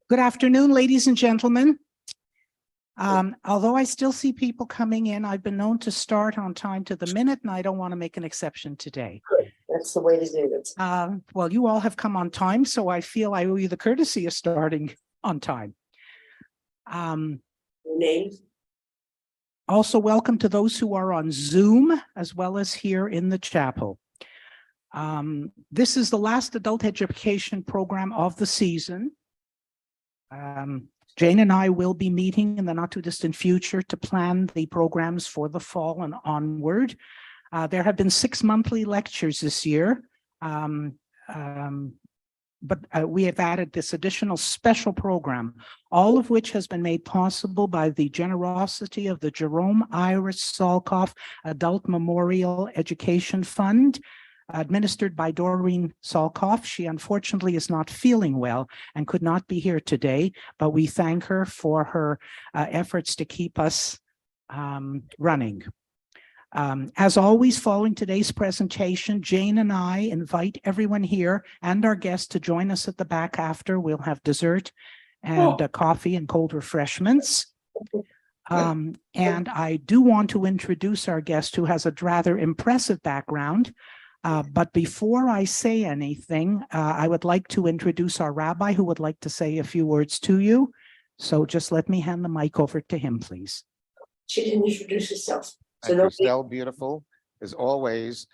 Good afternoon, ladies and gentlemen. Although I still see people coming in, I've been known to start on time to the minute, and I don't want to make an exception today. Good. That's the way to do it. Well, you all have come on time, so I feel I owe you the courtesy of starting on time. Names? Also, welcome to those who are on Zoom, as well as here in the chapel. This is the last adult education program of the season. Jane and I will be meeting in the not too distant future to plan the programs for the fall and onward. There have been 6 monthly lectures this year, but we have added this additional special program, all of which has been made possible by the generosity of the Jerome Iris Salkoff Adult Memorial Education Fund, administered by Doreen Salkoff. She unfortunately is not feeling well and could not be here today, but we thank her for her efforts to keep us running. As always, following today's presentation, Jane and I invite everyone here and our guests to join us at the back after. We'll have dessert and coffee and cold refreshments. And I do want to introduce our guest, who has a rather impressive background. But before I say anything, I would like to introduce our rabbi, who would like to say a few words to you. So just let me hand the mic over to him, please. She didn't introduce herself. Thank you, Estelle, beautiful, as always.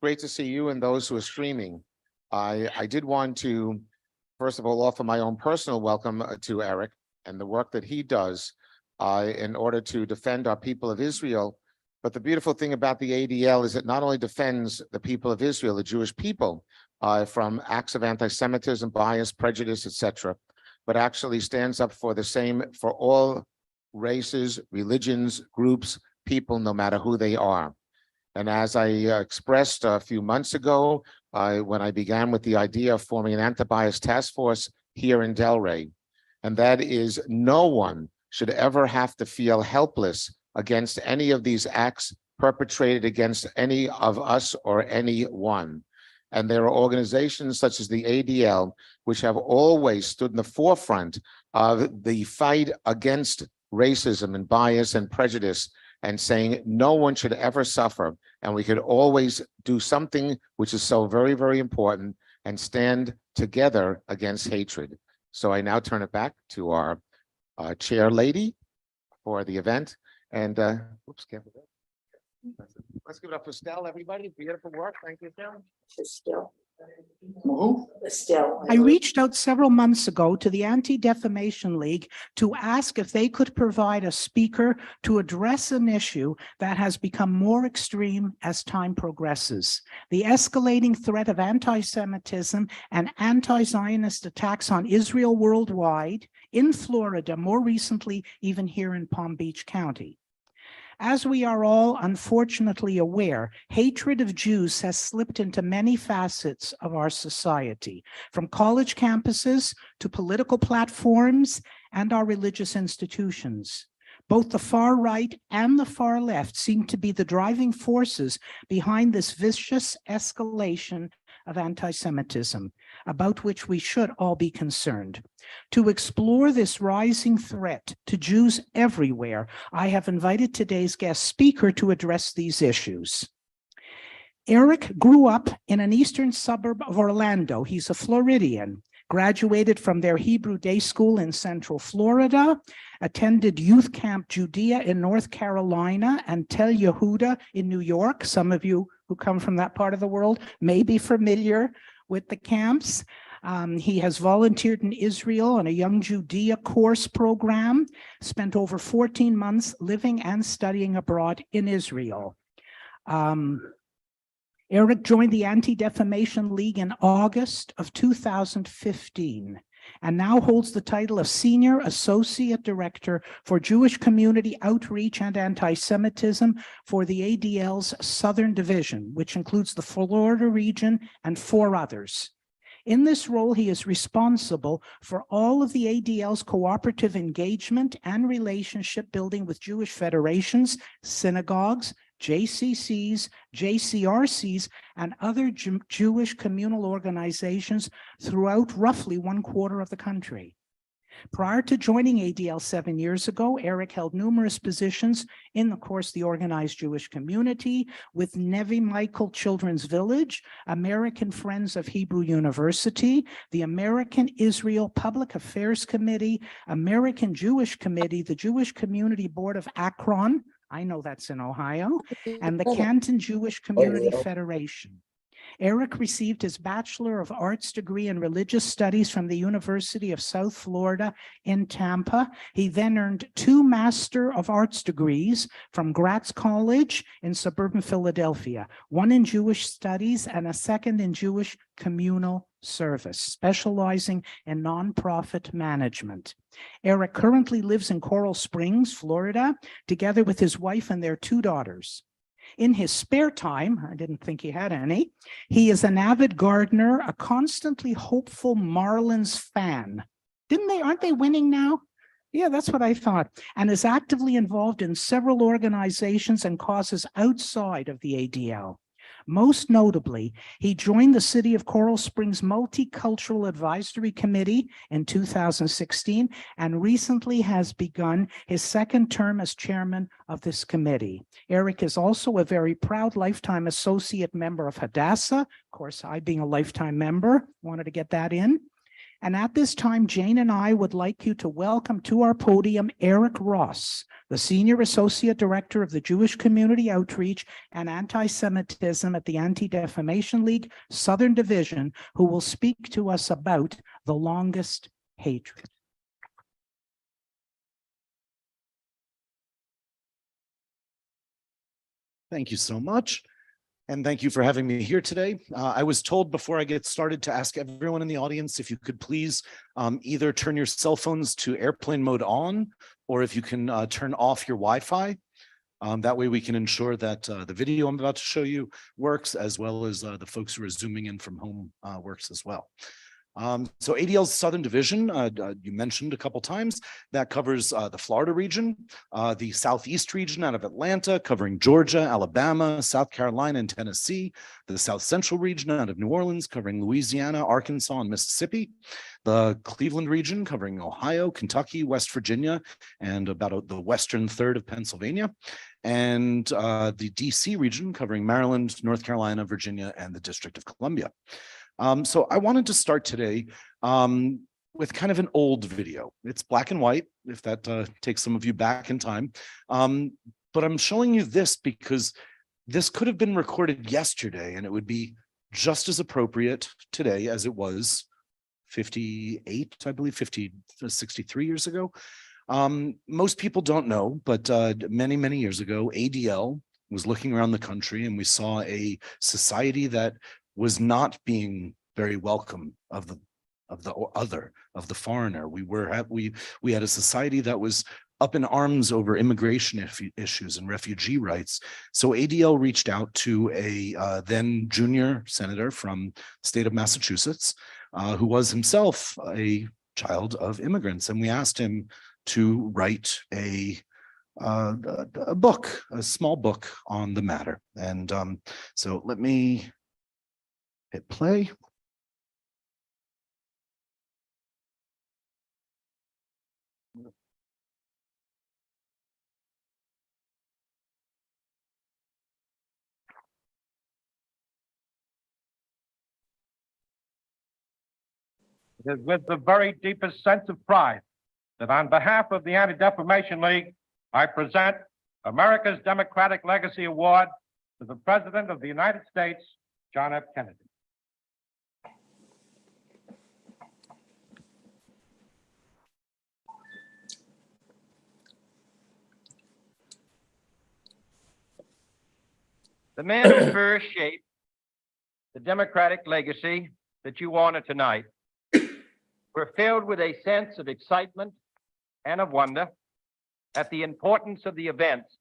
Great to see you and those who are streaming. I did want to, first of all, offer my own personal welcome to Eric and the work that he does in order to defend our people of Israel. But the beautiful thing about the ADL is it not only defends the people of Israel, the Jewish people, from acts of anti-Semitism, bias, prejudice, etc., but actually stands up for the same for all races, religions, groups, people, no matter who they are. And as I expressed a few months ago, when I began with the idea of forming an anti-bias task force here in Delray, and that is no one should ever have to feel helpless against any of these acts perpetrated against any of us or anyone. And there are organizations such as the ADL, which have always stood in the forefront of the fight against racism and bias and prejudice, and saying no one should ever suffer. And we could always do something which is so very, very important and stand together against hatred. So I now turn it back to our chair lady for the event. And oops, can't forget. Let's give it up for Estelle, everybody. Beautiful work. Thank you, Estelle. Estelle. I reached out several months ago to the Anti-Defamation League to ask if they could provide a speaker to address an issue that has become more extreme as time progresses: the escalating threat of anti-Semitism and anti-Zionist attacks on Israel worldwide, in Florida, more recently even here in Palm Beach County. As we are all unfortunately aware, hatred of Jews has slipped into many facets of our society, from college campuses to political platforms and our religious institutions. Both the far right and the far left seem to be the driving forces behind this vicious escalation of anti-Semitism, about which we should all be concerned. To explore this rising threat to Jews everywhere, I have invited today's guest speaker to address these issues. Eric grew up in an eastern suburb of Orlando. He's a Floridian, graduated from their Hebrew day school in Central Florida, attended Youth Camp Judea in North Carolina and Tel Yehuda in New York. Some of you who come from that part of the world may be familiar with the camps. He has volunteered in Israel on a Young Judea course program, spent over 14 months living and studying abroad in Israel. Eric joined the Anti-Defamation League in August of 2015 and now holds the title of Senior Associate Director for Jewish Community Outreach and Anti-Semitism for the ADL's Southern Division, which includes the Florida region and 4 others. In this role, he is responsible for all of the ADL's cooperative engagement and relationship building with Jewish federations, synagogues, JCCs, JCRCs, and other Jewish communal organizations throughout roughly 1/4 of the country. Prior to joining ADL 7 years ago, Eric held numerous positions in, of course, the organized Jewish community with Nevi Michael Children's Village, American Friends of Hebrew University, the American Israel Public Affairs Committee, American Jewish Committee, the Jewish Community Board of Akron, I know that's in Ohio, and the Canton Jewish Community Federation. Eric received his Bachelor of Arts degree in Religious Studies from the University of South Florida in Tampa. He then earned 2 Master of Arts degrees from Gratz College in suburban Philadelphia, 1 in Jewish Studies and a 2nd in Jewish Communal Service, specializing in nonprofit management. Eric currently lives in Coral Springs, Florida, together with his wife and their 2 daughters. In his spare time, I didn't think he had any, he is an avid gardener, a constantly hopeful Marlins fan. Aren't they winning now? Yeah, that's what I thought. And is actively involved in several organizations and causes outside of the ADL. Most notably, he joined the City of Coral Springs Multicultural Advisory Committee in 2016 and recently has begun his 2nd term as chairman of this committee. Eric is also a very proud lifetime associate member of Hadassah. Of course, I being a lifetime member, wanted to get that in. And at this time, Jane and I would like you to welcome to our podium Eric Ross, the Senior Associate Director of the Jewish Community Outreach and Anti-Semitism at the Anti-Defamation League Southern Division, who will speak to us about the longest hatred. Thank you so much. And thank you for having me here today. I was told before I get started to ask everyone in the audience if you could please either turn your cell phones to airplane mode on, or if you can turn off your Wi-Fi. That way we can ensure that the video I'm about to show you works, as well as the folks who are zooming in from home works as well. So ADL's Southern Division, you mentioned a couple times, that covers the Florida region, the Southeast region out of Atlanta, covering Georgia, Alabama, South Carolina, and Tennessee, the South Central region out of New Orleans, covering Louisiana, Arkansas, and Mississippi, the Cleveland region, covering Ohio, Kentucky, West Virginia, and about the western third of Pennsylvania, and the DC region, covering Maryland, North Carolina, Virginia, and the District of Columbia. So I wanted to start today with kind of an old video. It's black and white, if that takes some of you back in time. But I'm showing you this because this could have been recorded yesterday and it would be just as appropriate today as it was 58, I believe, 63 years ago. Most people don't know, but many, many years ago, ADL was looking around the country and we saw a society that was not being very welcome of the other, of the foreigner. We had a society that was up in arms over immigration issues and refugee rights. So ADL reached out to a then junior senator from the state of Massachusetts, who was himself a child of immigrants, and we asked him to write a book, a small book on the matter. And so let me hit play. It is with the very deepest sense of pride that on behalf of the Anti-Defamation League, I present America's Democratic Legacy Award to the President of the United States, John F. Kennedy. The man who first shaped the democratic legacy that you honor tonight were filled with a sense of excitement and of wonder at the importance of the events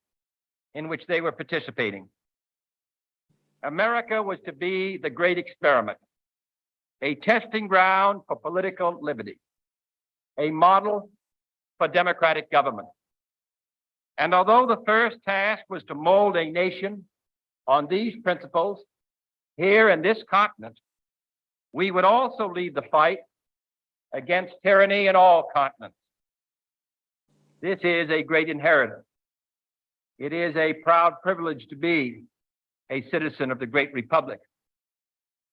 in which they were participating. America was to be the great experiment, a testing ground for political liberty, a model for democratic government. And although the first task was to mold a nation on these principles here in this continent, we would also lead the fight against tyranny in all continents. This is a great inheritance. It is a proud privilege to be a citizen of the great republic,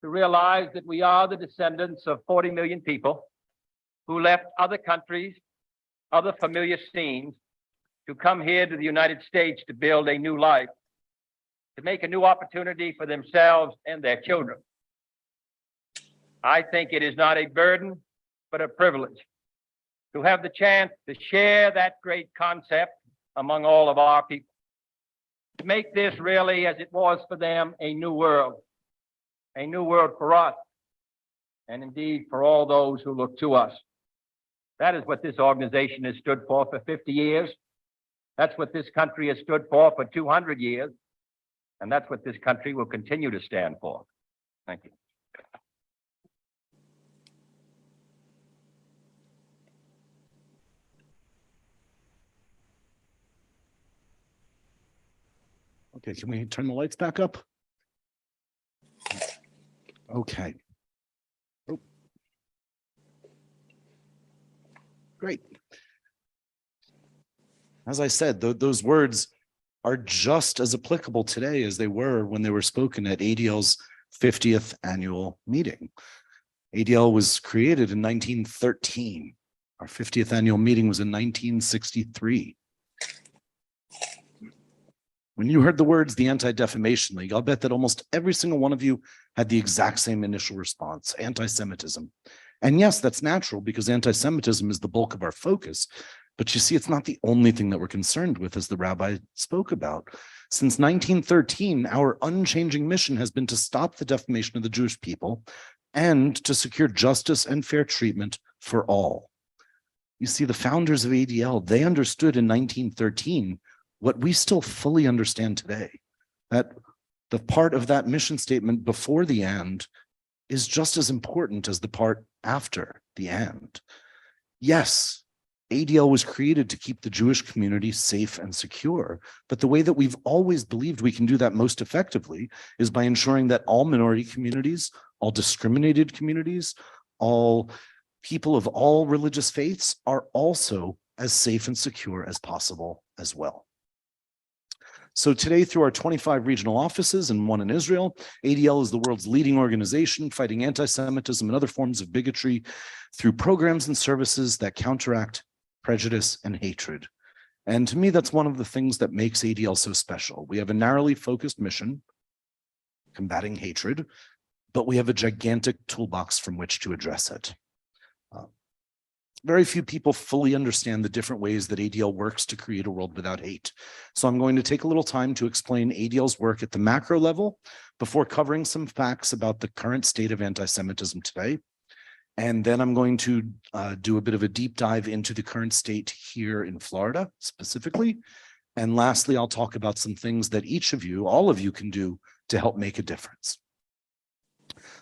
to realize that we are the descendants of 40 million people who left other countries, other familiar scenes, to come here to the United States to build a new life, to make a new opportunity for themselves and their children. I think it is not a burden, but a privilege to have the chance to share that great concept among all of our people, to make this really, as it was for them, a new world for us, and indeed for all those who look to us. That is what this organization has stood for 50 years. That's what this country has stood for 200 years. And that's what this country will continue to stand for. Thank you. Okay, can we turn the lights back up? Okay. Oh. Great. As I said, those words are just as applicable today as they were when they were spoken at ADL's 50th annual meeting. ADL was created in 1913. Our 50th annual meeting was in 1963. When you heard the words, the Anti-Defamation League, I'll bet that almost every single one of you had the exact same initial response: anti-Semitism. And yes, that's natural because anti-Semitism is the bulk of our focus. But you see, it's not the only thing that we're concerned with, as the rabbi spoke about. Since 1913, our unchanging mission has been to stop the defamation of the Jewish people and to secure justice and fair treatment for all. You see, the founders of ADL, they understood in 1913 what we still fully understand today, that the part of that mission statement before the and is just as important as the part after the and. Yes, ADL was created to keep the Jewish community safe and secure, but the way that we've always believed we can do that most effectively is by ensuring that all minority communities, all discriminated communities, all people of all religious faiths are also as safe and secure as possible as well. So today, through our 25 regional offices and one in Israel, ADL is the world's leading organization fighting anti-Semitism and other forms of bigotry through programs and services that counteract prejudice and hatred. And to me, that's one of the things that makes ADL so special. We have a narrowly focused mission, combating hatred, but we have a gigantic toolbox from which to address it. Very few people fully understand the different ways that ADL works to create a world without hate. So I'm going to take a little time to explain ADL's work at the macro level before covering some facts about the current state of anti-Semitism today. And then I'm going to do a bit of a deep dive into the current state here in Florida specifically. And lastly, I'll talk about some things that each of you, all of you, can do to help make a difference.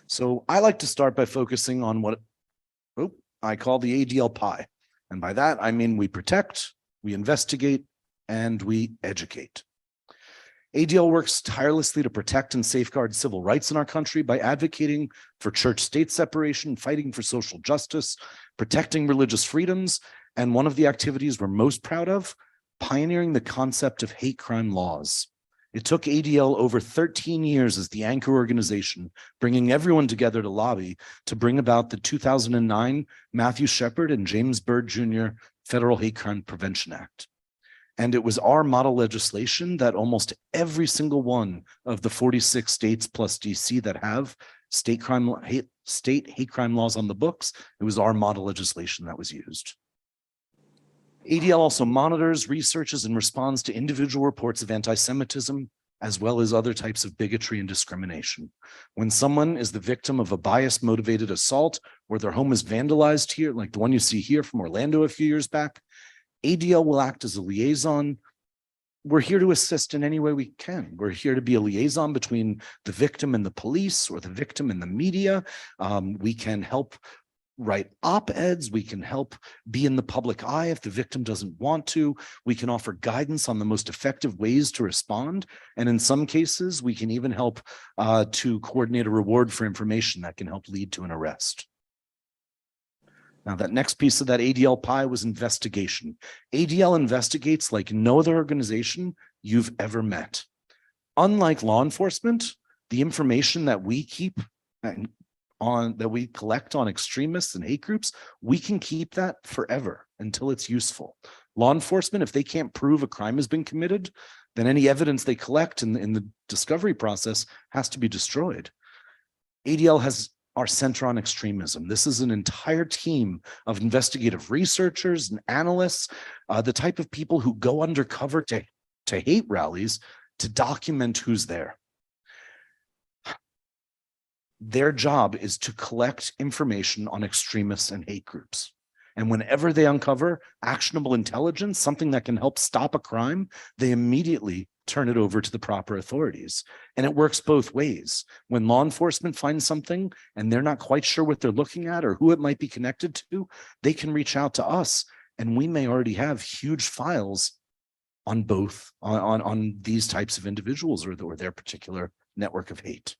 So I like to start by focusing on what I call the ADL pie. And by that, I mean we protect, we investigate, and we educate. ADL works tirelessly to protect and safeguard civil rights in our country by advocating for church-state separation, fighting for social justice, protecting religious freedoms, and one of the activities we're most proud of, pioneering the concept of hate crime laws. It took ADL over 13 years as the anchor organization, bringing everyone together to lobby to bring about the 2009 Matthew Shepard and James Byrd Jr. Federal Hate Crime Prevention Act. And it was our model legislation that almost every single one of the 46 states plus DC that have state hate crime laws on the books, it was our model legislation that was used. ADL also monitors, researches, and responds to individual reports of anti-Semitism, as well as other types of bigotry and discrimination. When someone is the victim of a bias-motivated assault, or their home is vandalized here, like the one you see here from Orlando a few years back, ADL will act as a liaison. We're here to assist in any way we can. We're here to be a liaison between the victim and the police, or the victim and the media. We can help write op-eds. We can help be in the public eye if the victim doesn't want to. We can offer guidance on the most effective ways to respond. And in some cases, we can even help to coordinate a reward for information that can help lead to an arrest. Now, that next piece of that ADL pie was investigation. ADL investigates like no other organization you've ever met. Unlike law enforcement, the information that we keep that we collect on extremists and hate groups, we can keep that forever until it's useful. Law enforcement, if they can't prove a crime has been committed, then any evidence they collect in the discovery process has to be destroyed. ADL has our Center on Extremism. This is an entire team of investigative researchers and analysts, the type of people who go undercover to hate rallies to document who's there. Their job is to collect information on extremists and hate groups. And whenever they uncover actionable intelligence, something that can help stop a crime, they immediately turn it over to the proper authorities. And it works both ways. When law enforcement finds something and they're not quite sure what they're looking at or who it might be connected to, they can reach out to us. And we may already have huge files on both, on these types of individuals or their particular network of hate.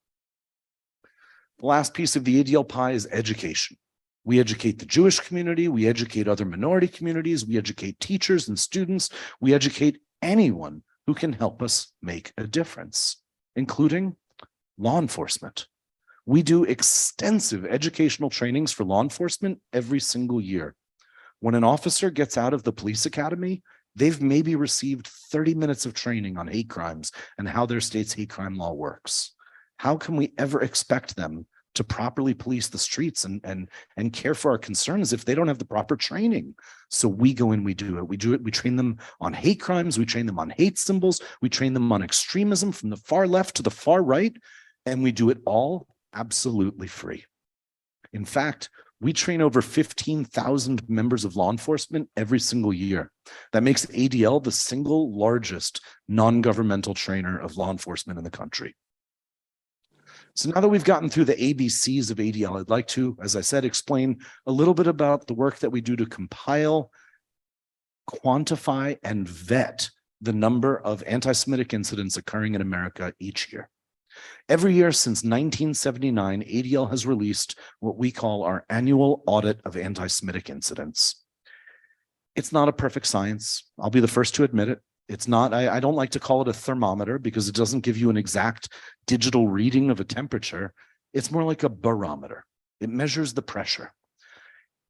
The last piece of the ADL pie is education. We educate the Jewish community, we educate other minority communities, we educate teachers and students, we educate anyone who can help us make a difference, including law enforcement. We do extensive educational trainings for law enforcement every single year. When an officer gets out of the police academy, they've maybe received 30 minutes of training on hate crimes and how their state's hate crime law works. How can we ever expect them to properly police the streets and care for our concerns if they don't have the proper training? So we go in, we do it. We train them on hate crimes. We train them on hate symbols. We train them on extremism from the far left to the far right. And we do it all absolutely free. In fact, we train over 15,000 members of law enforcement every single year. That makes ADL the single largest non-governmental trainer of law enforcement in the country. So now that we've gotten through the ABCs of ADL, I'd like to, as I said, explain a little bit about the work that we do to compile, quantify, and vet the number of anti-Semitic incidents occurring in America each year. Every year since 1979, ADL has released what we call our annual audit of anti-Semitic incidents. It's not a perfect science. I'll be the first to admit it. It's not, I don't like to call it a thermometer because it doesn't give you an exact digital reading of a temperature. It's more like a barometer. It measures the pressure.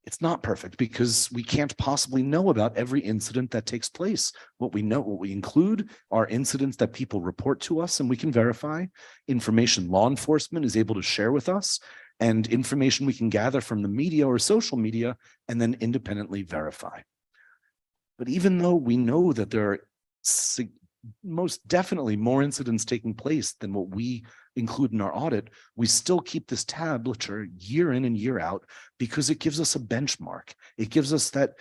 It's not perfect because we can't possibly know about every incident that takes place. What we include are incidents that people report to us and we can verify, information law enforcement is able to share with us, and information we can gather from the media or social media and then independently verify. But even though we know that there are most definitely more incidents taking place than what we include in our audit, we still keep this tabulature year in and year out because it gives us a benchmark. It gives us that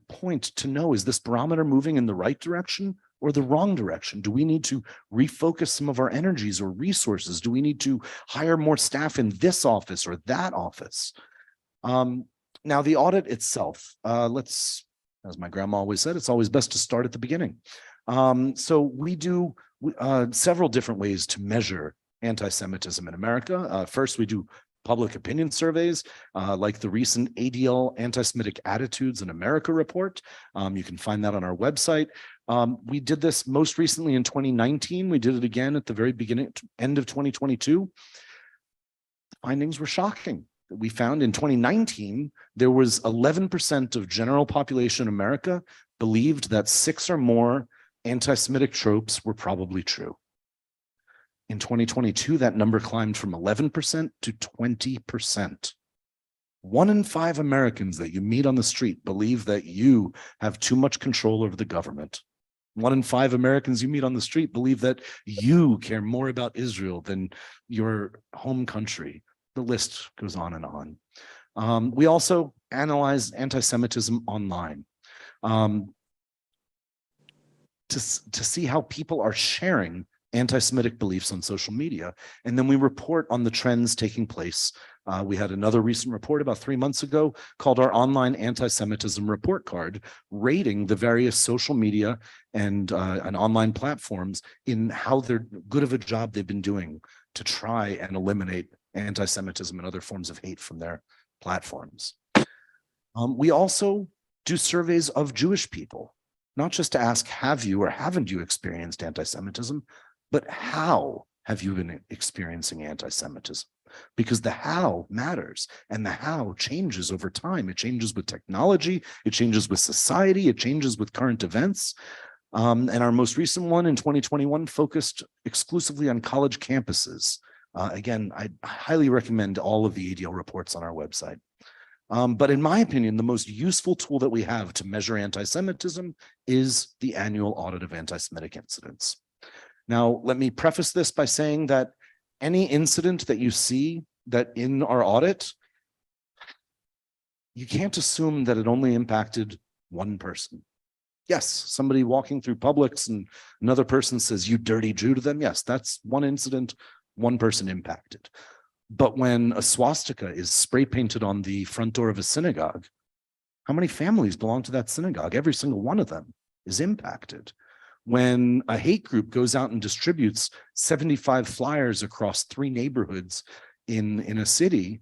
point to know, is this barometer moving in the right direction or the wrong direction? Do we need to refocus some of our energies or resources? Do we need to hire more staff in this office or that office? Now, the audit itself, as my grandma always said, it's always best to start at the beginning. So we do several different ways to measure anti-Semitism in America. First, we do public opinion surveys, like the recent ADL Anti-Semitic Attitudes in America report. You can find that on our website. We did this most recently in 2019. We did it again at the very end of 2022. The findings were shocking. We found in 2019, there was 11% of general population in America believed that 6 or more anti-Semitic tropes were probably true. In 2022, that number climbed from 11% to 20%. 1 in 5 Americans that you meet on the street believe that you have too much control over the government. 1 in 5 Americans you meet on the street believe that you care more about Israel than your home country. The list goes on and on. We also analyze anti-Semitism online to see how people are sharing anti-Semitic beliefs on social media. And then we report on the trends taking place We had another recent report about 3 months ago called our online anti-Semitism report card, rating the various social media and online platforms in how they're good of a job they've been doing to try and eliminate anti-Semitism and other forms of hate from their platforms. We also do surveys of Jewish people, not just to ask, have you or haven't you experienced anti-Semitism, but how have you been experiencing anti-Semitism? Because the how matters, and the how changes over time. It changes with technology, it changes with society, it changes with current events. And our most recent one in 2021 focused exclusively on college campuses. Again, I highly recommend all of the ADL reports on our website. But in my opinion, the most useful tool that we have to measure anti-Semitism is the annual audit of anti-Semitic incidents. Now, let me preface this by saying that any incident that you see that in our audit, you can't assume that it only impacted one person. Yes, somebody walking through Publix and another person says, "You dirty Jew" to them. Yes, that's one incident, one person impacted. But when a swastika is spray painted on the front door of a synagogue, how many families belong to that synagogue? Every single one of them is impacted. When a hate group goes out and distributes 75 flyers across 3 neighborhoods in a city,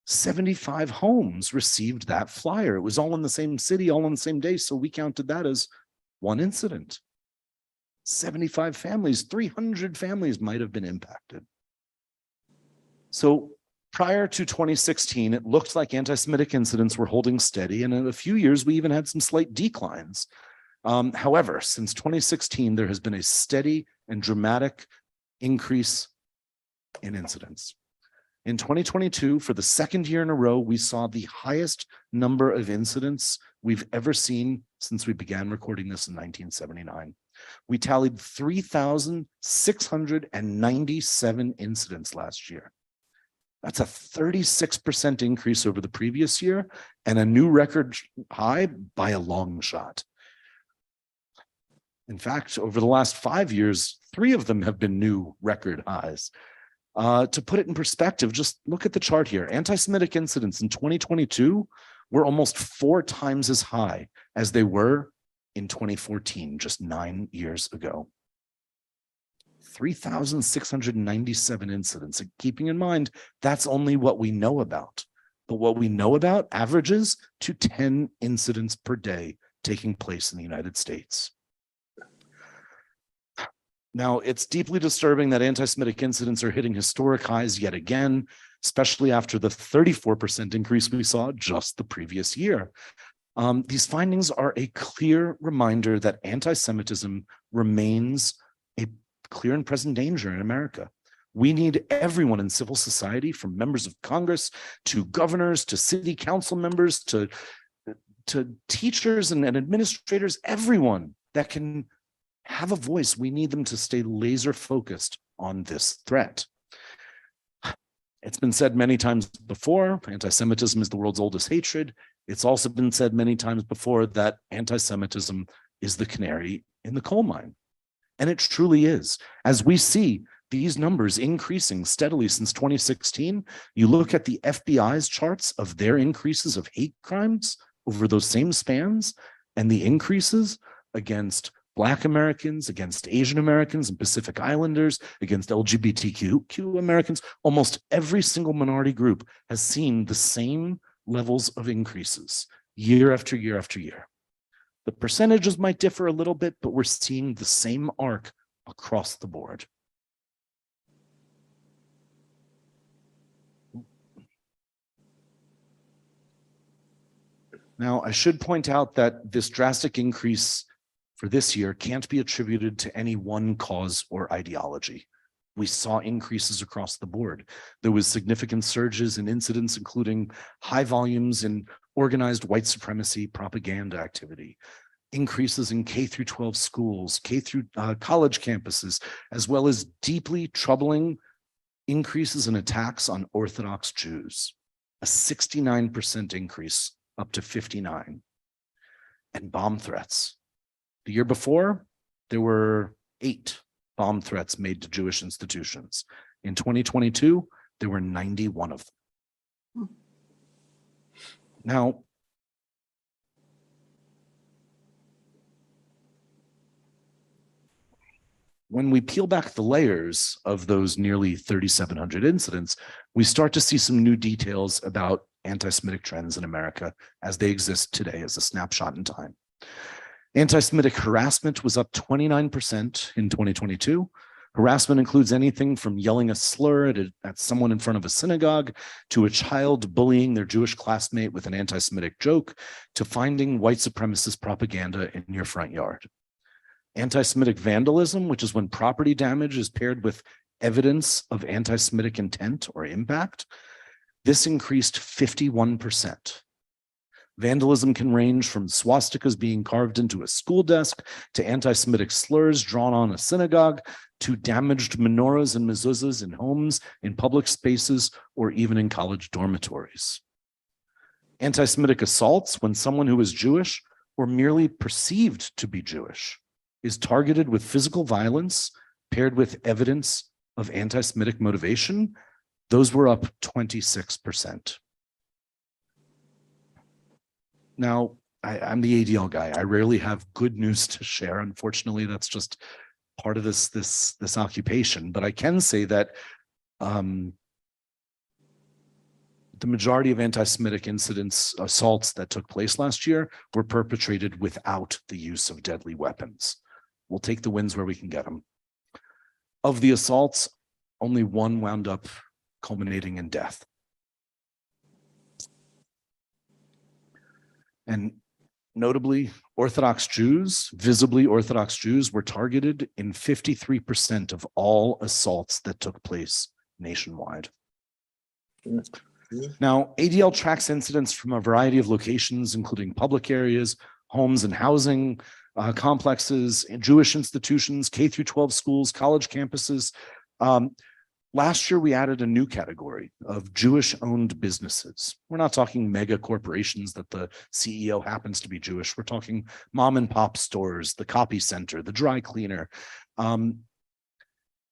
75 homes received that flyer. It was all in the same city, all on the same day. So we counted that as one incident. 75 families, 300 families might have been impacted. So prior to 2016, it looked like anti-Semitic incidents were holding steady. And in a few years, we even had some slight declines. However, since 2016, there has been a steady and dramatic increase in incidents. In 2022, for the second year in a row, we saw the highest number of incidents we've ever seen since we began recording this in 1979. We tallied 3,697 incidents last year. That's a 36% increase over the previous year and a new record high by a long shot. In fact, over the last 5 years, 3 of them have been new record highs. To put it in perspective, just look at the chart here. Anti-Semitic incidents in 2022 were almost 4 times as high as they were in 2014, just 9 years ago. 3,697 incidents. And keeping in mind, that's only what we know about. But what we know about averages to 10 incidents per day taking place in the United States. Now, it's deeply disturbing that anti-Semitic incidents are hitting historic highs yet again, especially after the 34% increase we saw just the previous year. These findings are a clear reminder that anti-Semitism remains a clear and present danger in America. We need everyone in civil society, from members of Congress to governors to city council members to teachers and administrators, everyone that can have a voice. We need them to stay laser focused on this threat. It's been said many times before, anti-Semitism is the world's oldest hatred. It's also been said many times before that anti-Semitism is the canary in the coal mine. And it truly is. As we see these numbers increasing steadily since 2016, you look at the FBI's charts of their increases of hate crimes over those same spans, and the increases against Black Americans, against Asian Americans and Pacific Islanders, against LGBTQ Americans, almost every single minority group has seen the same levels of increases year after year after year. The percentages might differ a little bit, but we're seeing the same arc across the board. Now, I should point out that this drastic increase for this year can't be attributed to any one cause or ideology. We saw increases across the board. There was significant surges in incidents, including high volumes in organized white supremacy propaganda activity, increases in K through 12 schools, K through college campuses, as well as deeply troubling increases in attacks on Orthodox Jews, a 69% increase up to 59, and bomb threats. The year before, there were 8 bomb threats made to Jewish institutions. In 2022, There were 91 of them. Now, when we peel back the layers of those nearly 3,700 incidents, we start to see some new details about anti-Semitic trends in America as they exist today as a snapshot in time. Anti-Semitic harassment was up 29% in 2022. Harassment includes anything from yelling a slur at someone in front of a synagogue, to a child bullying their Jewish classmate with an anti-Semitic joke, to finding white supremacist propaganda in your front yard. Anti-Semitic vandalism, which is when property damage is paired with evidence of anti-Semitic intent or impact, this increased 51%. Vandalism can range from swastikas being carved into a school desk, to anti-Semitic slurs drawn on a synagogue, to damaged menorahs and mezuzahs in homes, in public spaces, or even in college dormitories. Anti-Semitic assaults, when someone who is Jewish or merely perceived to be Jewish is targeted with physical violence paired with evidence of anti-Semitic motivation, those were up 26%. Now, I'm the ADL guy. I rarely have good news to share. Unfortunately, that's just part of this occupation. But I can say that the majority of anti-Semitic incidents, assaults that took place last year were perpetrated without the use of deadly weapons. We'll take the wins where we can get them. Of the assaults, only one wound up culminating in death. And notably, Orthodox Jews, visibly Orthodox Jews, were targeted in 53% of all assaults that took place nationwide. Now, ADL tracks incidents from a variety of locations, including public areas, homes and housing complexes, Jewish institutions, K-12 schools, college campuses. Last year, we added a new category of Jewish-owned businesses. We're not talking mega corporations that the CEO happens to be Jewish. We're talking mom and pop stores, the copy center, the dry cleaner.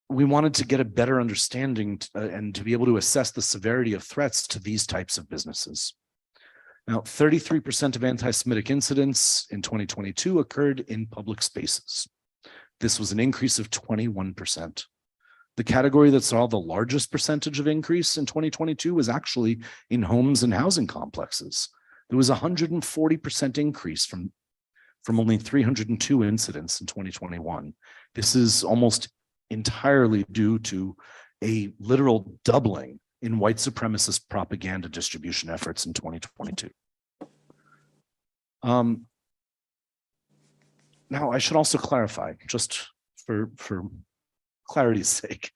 We wanted to get a better understanding and to be able to assess the severity of threats to these types of businesses. Now, 33% of anti-Semitic incidents in 2022 occurred in public spaces. This was an increase of 21%. The category that saw the largest percentage of increase in 2022 was actually in homes and housing complexes. There was a 140% increase from only 302 incidents in 2021. This is almost entirely due to a literal doubling in white supremacist propaganda distribution efforts in 2022. Now, I should also clarify, just for clarity's sake,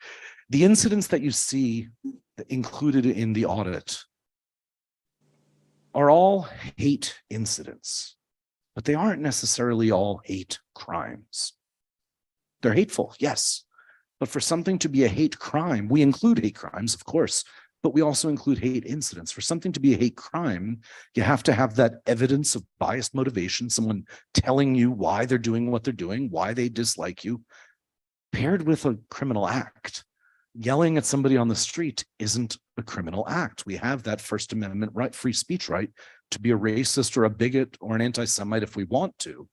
the incidents that you see included in the audit are all hate incidents, but they aren't necessarily all hate crimes. They're hateful, yes, but for something to be a hate crime, we include hate crimes, of course, but we also include hate incidents. For something to be a hate crime, you have to have that evidence of biased motivation, someone telling you why they're doing what they're doing, why they dislike you, paired with a criminal act. Yelling at somebody on the street isn't a criminal act. We have that First Amendment right, free speech right, to be a racist or a bigot or an anti-Semite if we want to.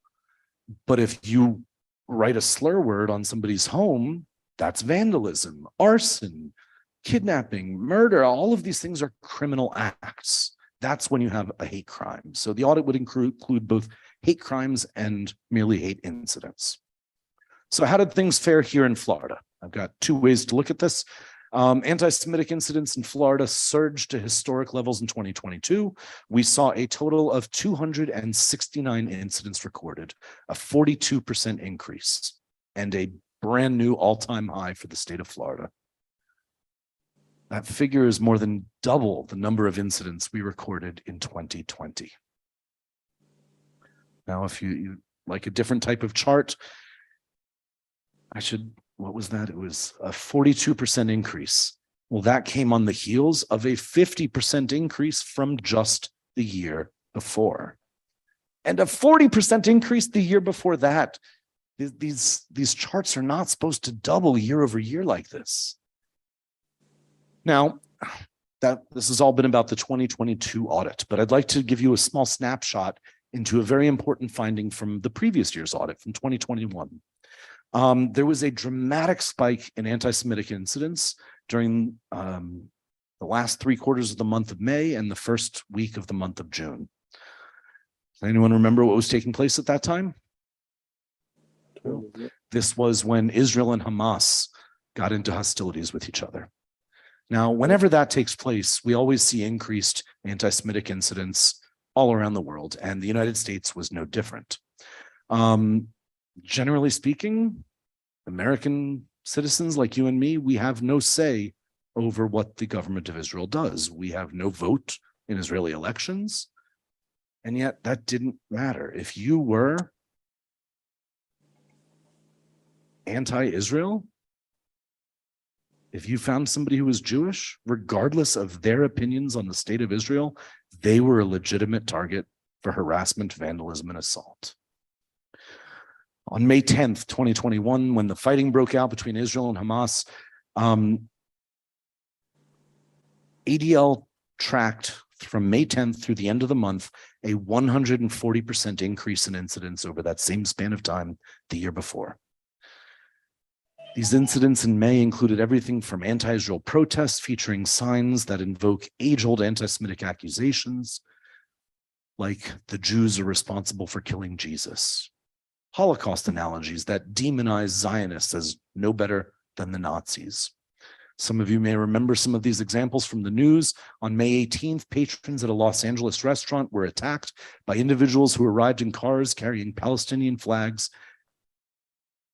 But if you write a slur word on somebody's home, that's vandalism, arson, kidnapping, murder. All of these things are criminal acts. That's when you have a hate crime. So the audit would include both hate crimes and merely hate incidents. So how did things fare here in Florida? I've got two ways to look at this. Anti-Semitic incidents in Florida surged to historic levels in 2022. We saw a total of 269 incidents recorded, a 42% increase, and a brand new all-time high for the state of Florida. That figure is more than double the number of incidents we recorded in 2020. Now, if you like a different type of chart, what was that? It was a 42% increase. Well, that came on the heels of a 50% increase from just the year before. And a 40% increase the year before that. These charts are not supposed to double year over year like this. Now, this has all been about the 2022 audit, but I'd like to give you a small snapshot into a very important finding from the previous year's audit from 2021. There was a dramatic spike in anti-Semitic incidents during the last 3 quarters of the month of May and the first week of the month of June. Does anyone remember what was taking place at that time? This was when Israel and Hamas got into hostilities with each other. Now, whenever that takes place, we always see increased anti-Semitic incidents all around the world, and the United States was no different. Generally speaking, American citizens like you and me, we have no say over what the government of Israel does. We have no vote in Israeli elections, and yet that didn't matter. If you were anti-Israel, if you found somebody who was Jewish, regardless of their opinions on the state of Israel, they were a legitimate target for harassment, vandalism, and assault. On May 10th, 2021, when the fighting broke out between Israel and Hamas, ADL tracked from May 10th through the end of the month a 140% increase in incidents over that same span of time the year before. These incidents in May included everything from anti-Israel protests featuring signs that invoke age-old anti-Semitic accusations, like the Jews are responsible for killing Jesus, Holocaust analogies that demonize Zionists as no better than the Nazis. Some of you may remember some of these examples from the news. On May 18th, patrons at a Los Angeles restaurant were attacked by individuals who arrived in cars carrying Palestinian flags.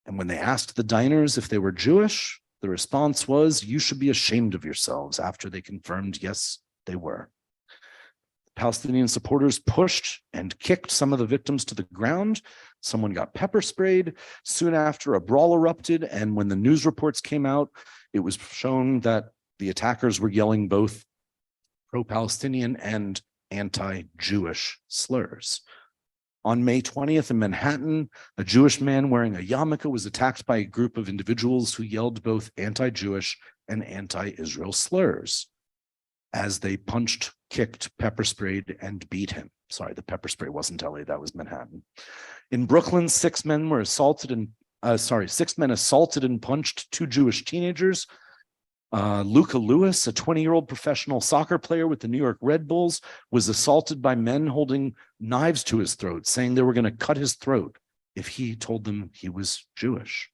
And when they asked the diners if they were Jewish, the response was, "You should be ashamed of yourselves," after they confirmed, yes, they were. Palestinian supporters pushed and kicked some of the victims to the ground. Someone got pepper sprayed. Soon after, a brawl erupted, and when the news reports came out, it was shown that the attackers were yelling both pro-Palestinian and anti-Jewish slurs. On May 20th in Manhattan, a Jewish man wearing a yarmulke was attacked by a group of individuals who yelled both anti-Jewish and anti-Israel slurs as they punched, kicked, pepper sprayed, and beat him. Sorry, the pepper spray wasn't LA, that was Manhattan. In Brooklyn, 6 men assaulted and punched 2 Jewish teenagers. Luca Lewis, a 20-year-old professional soccer player with the New York Red Bulls, was assaulted by men holding knives to his throat, saying they were going to cut his throat if he told them he was Jewish.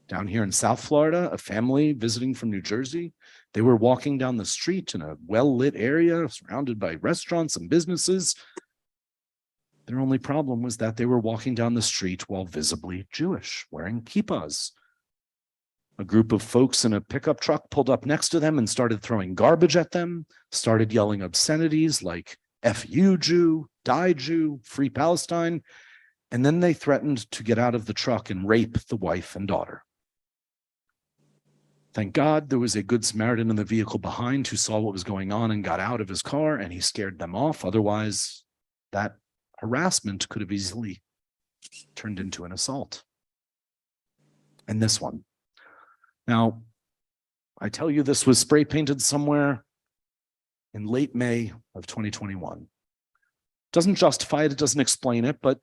Down here in South Florida, a family visiting from New Jersey, they were walking down the street in a well-lit area surrounded by restaurants and businesses. Their only problem was that they were walking down the street while visibly Jewish, wearing kippahs. A group of folks in a pickup truck pulled up next to them and started throwing garbage at them, started yelling obscenities like "F you, Jew," "Die, Jew," "Free Palestine," and then they threatened to get out of the truck and rape the wife and daughter. Thank God there was a good Samaritan in the vehicle behind who saw what was going on and got out of his car, and he scared them off. Otherwise, that harassment could have easily turned into an assault. And this one. Now, I tell you, this was spray painted somewhere in late May of 2021. Doesn't justify it, it doesn't explain it, but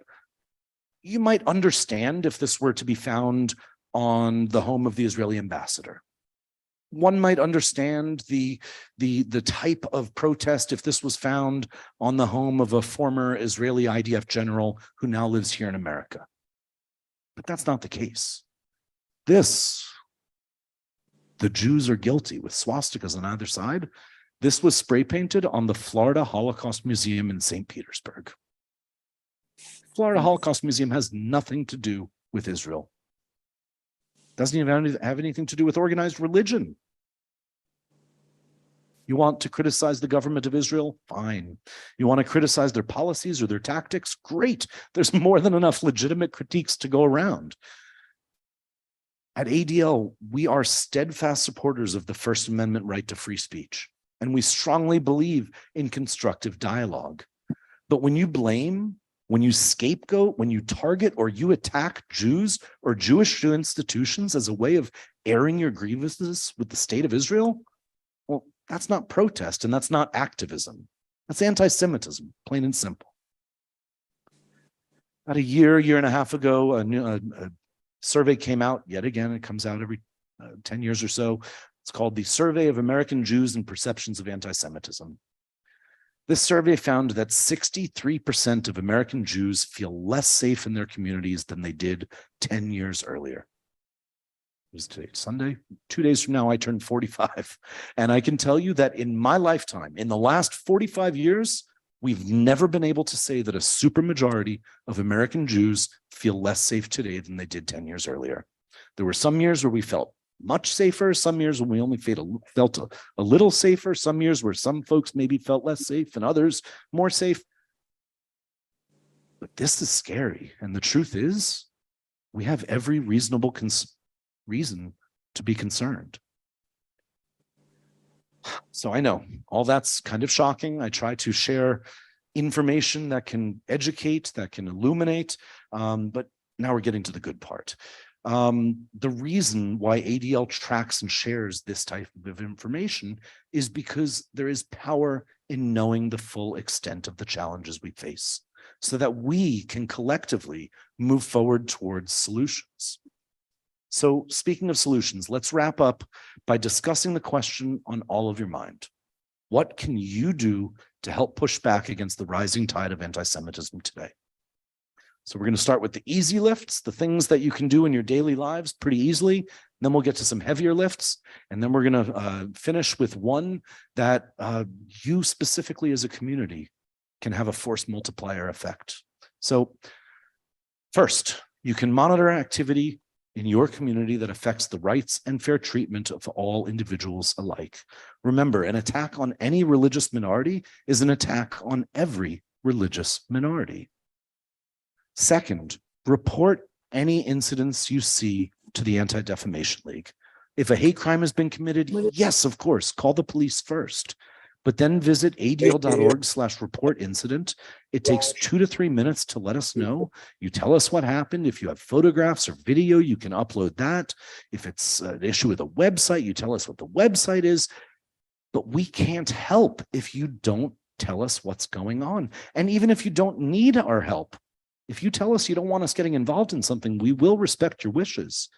you might understand if this were to be found on the home of the Israeli ambassador. One might understand the type of protest if this was found on the home of a former Israeli IDF general who now lives here in America. But that's not the case. The Jews are guilty with swastikas on either side. This was spray painted on the Florida Holocaust Museum in St. Petersburg. Florida Holocaust Museum has nothing to do with Israel. Doesn't even have anything to do with organized religion. You want to criticize the government of Israel? Fine. You want to criticize their policies or their tactics? Great. There's more than enough legitimate critiques to go around. At ADL, we are steadfast supporters of the First Amendment right to free speech, and we strongly believe in constructive dialogue. But when you blame, when you scapegoat, when you target or you attack Jews or Jewish institutions as a way of airing your grievances with the state of Israel, well, That's not protest, and that's not activism. That's anti-Semitism, plain and simple. About a year and a half ago, a survey came out yet again. It comes out every 10 years or so. It's called the Survey of American Jews and Perceptions of Anti-Semitism. This survey found that 63% of American Jews feel less safe in their communities than they did 10 years earlier. It was today, Sunday. 2 days from now, I turn 45. And I can tell you that in my lifetime, in the last 45 years, we've never been able to say that a supermajority of American Jews feel less safe today than they did 10 years earlier. There were some years where we felt much safer, some years when we only felt a little safer, some years where some folks maybe felt less safe and others more safe. But this is scary. And the truth is, we have every reasonable reason to be concerned. So I know all that's kind of shocking. I try to share information that can educate, that can illuminate, but now we're getting to the good part. The reason why ADL tracks and shares this type of information is because there is power in knowing the full extent of the challenges we face, so that we can collectively move forward towards solutions. So speaking of solutions, let's wrap up by discussing the question on all of your mind. What can you do to help push back against the rising tide of anti-Semitism today? So we're going to start with the easy lifts, the things that you can do in your daily lives pretty easily. Then we'll get to some heavier lifts. And then we're going to finish with one that you specifically as a community can have a force multiplier effect. So first, you can monitor activity in your community that affects the rights and fair treatment of all individuals alike. Remember, an attack on any religious minority is an attack on every religious minority. Second, report any incidents you see to the Anti-Defamation League. If a hate crime has been committed, yes, of course, call the police first, but then visit adl.org/report incident. It takes 2 to 3 minutes to let us know. You tell us what happened. If you have photographs or video, you can upload that. If it's an issue with a website, you tell us what the website is. But we can't help if you don't tell us what's going on. And even if you don't need our help, if you tell us you don't want us getting involved in something, we will respect your wishes.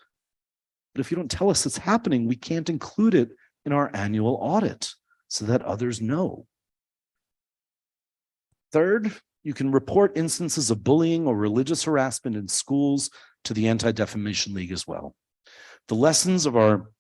But if you don't tell us it's happening, we can't include it in our annual audit so that others know. Third, you can report instances of bullying or religious harassment in schools to the Anti-Defamation League as well. The lessons of our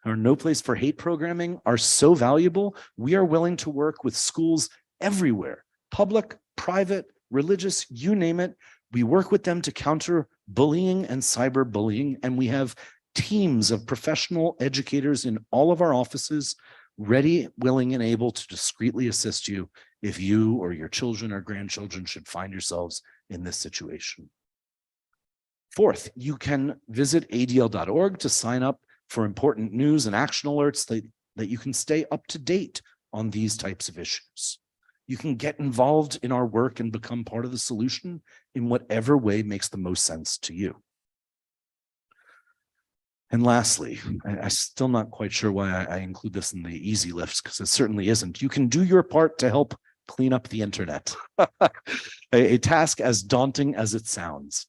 No Place for Hate programming are so valuable. We are willing to work with schools everywhere, public, private, religious, you name it. We work with them to counter bullying and cyberbullying, and we have teams of professional educators in all of our offices ready, willing, and able to discreetly assist you if you or your children or grandchildren should find yourselves in this situation. Fourth, you can visit adl.org to sign up for important news and action alerts that you can stay up to date on these types of issues. You can get involved in our work and become part of the solution in whatever way makes the most sense to you. And lastly, I'm still not quite sure why I include this in the easy lifts, because it certainly isn't. You can do your part to help clean up the internet, a task as daunting as it sounds.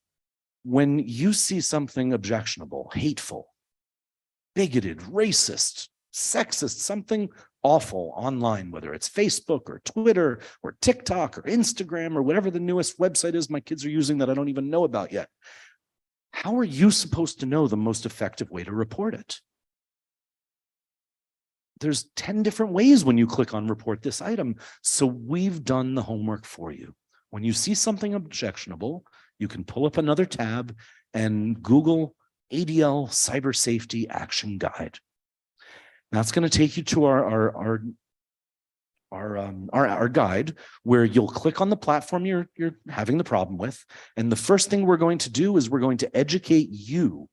When you see something objectionable, hateful, bigoted, racist, sexist, something awful online, whether it's Facebook or Twitter or TikTok or Instagram or whatever the newest website is my kids are using that I don't even know about yet, how are you supposed to know the most effective way to report it? There's 10 different ways when you click on report this item. So we've done the homework for you. When you see something objectionable, you can pull up another tab and Google ADL Cyber Safety Action Guide. That's going to take you to our guide, where you'll click on the platform you're having the problem with. And the first thing we're going to do is we're going to educate you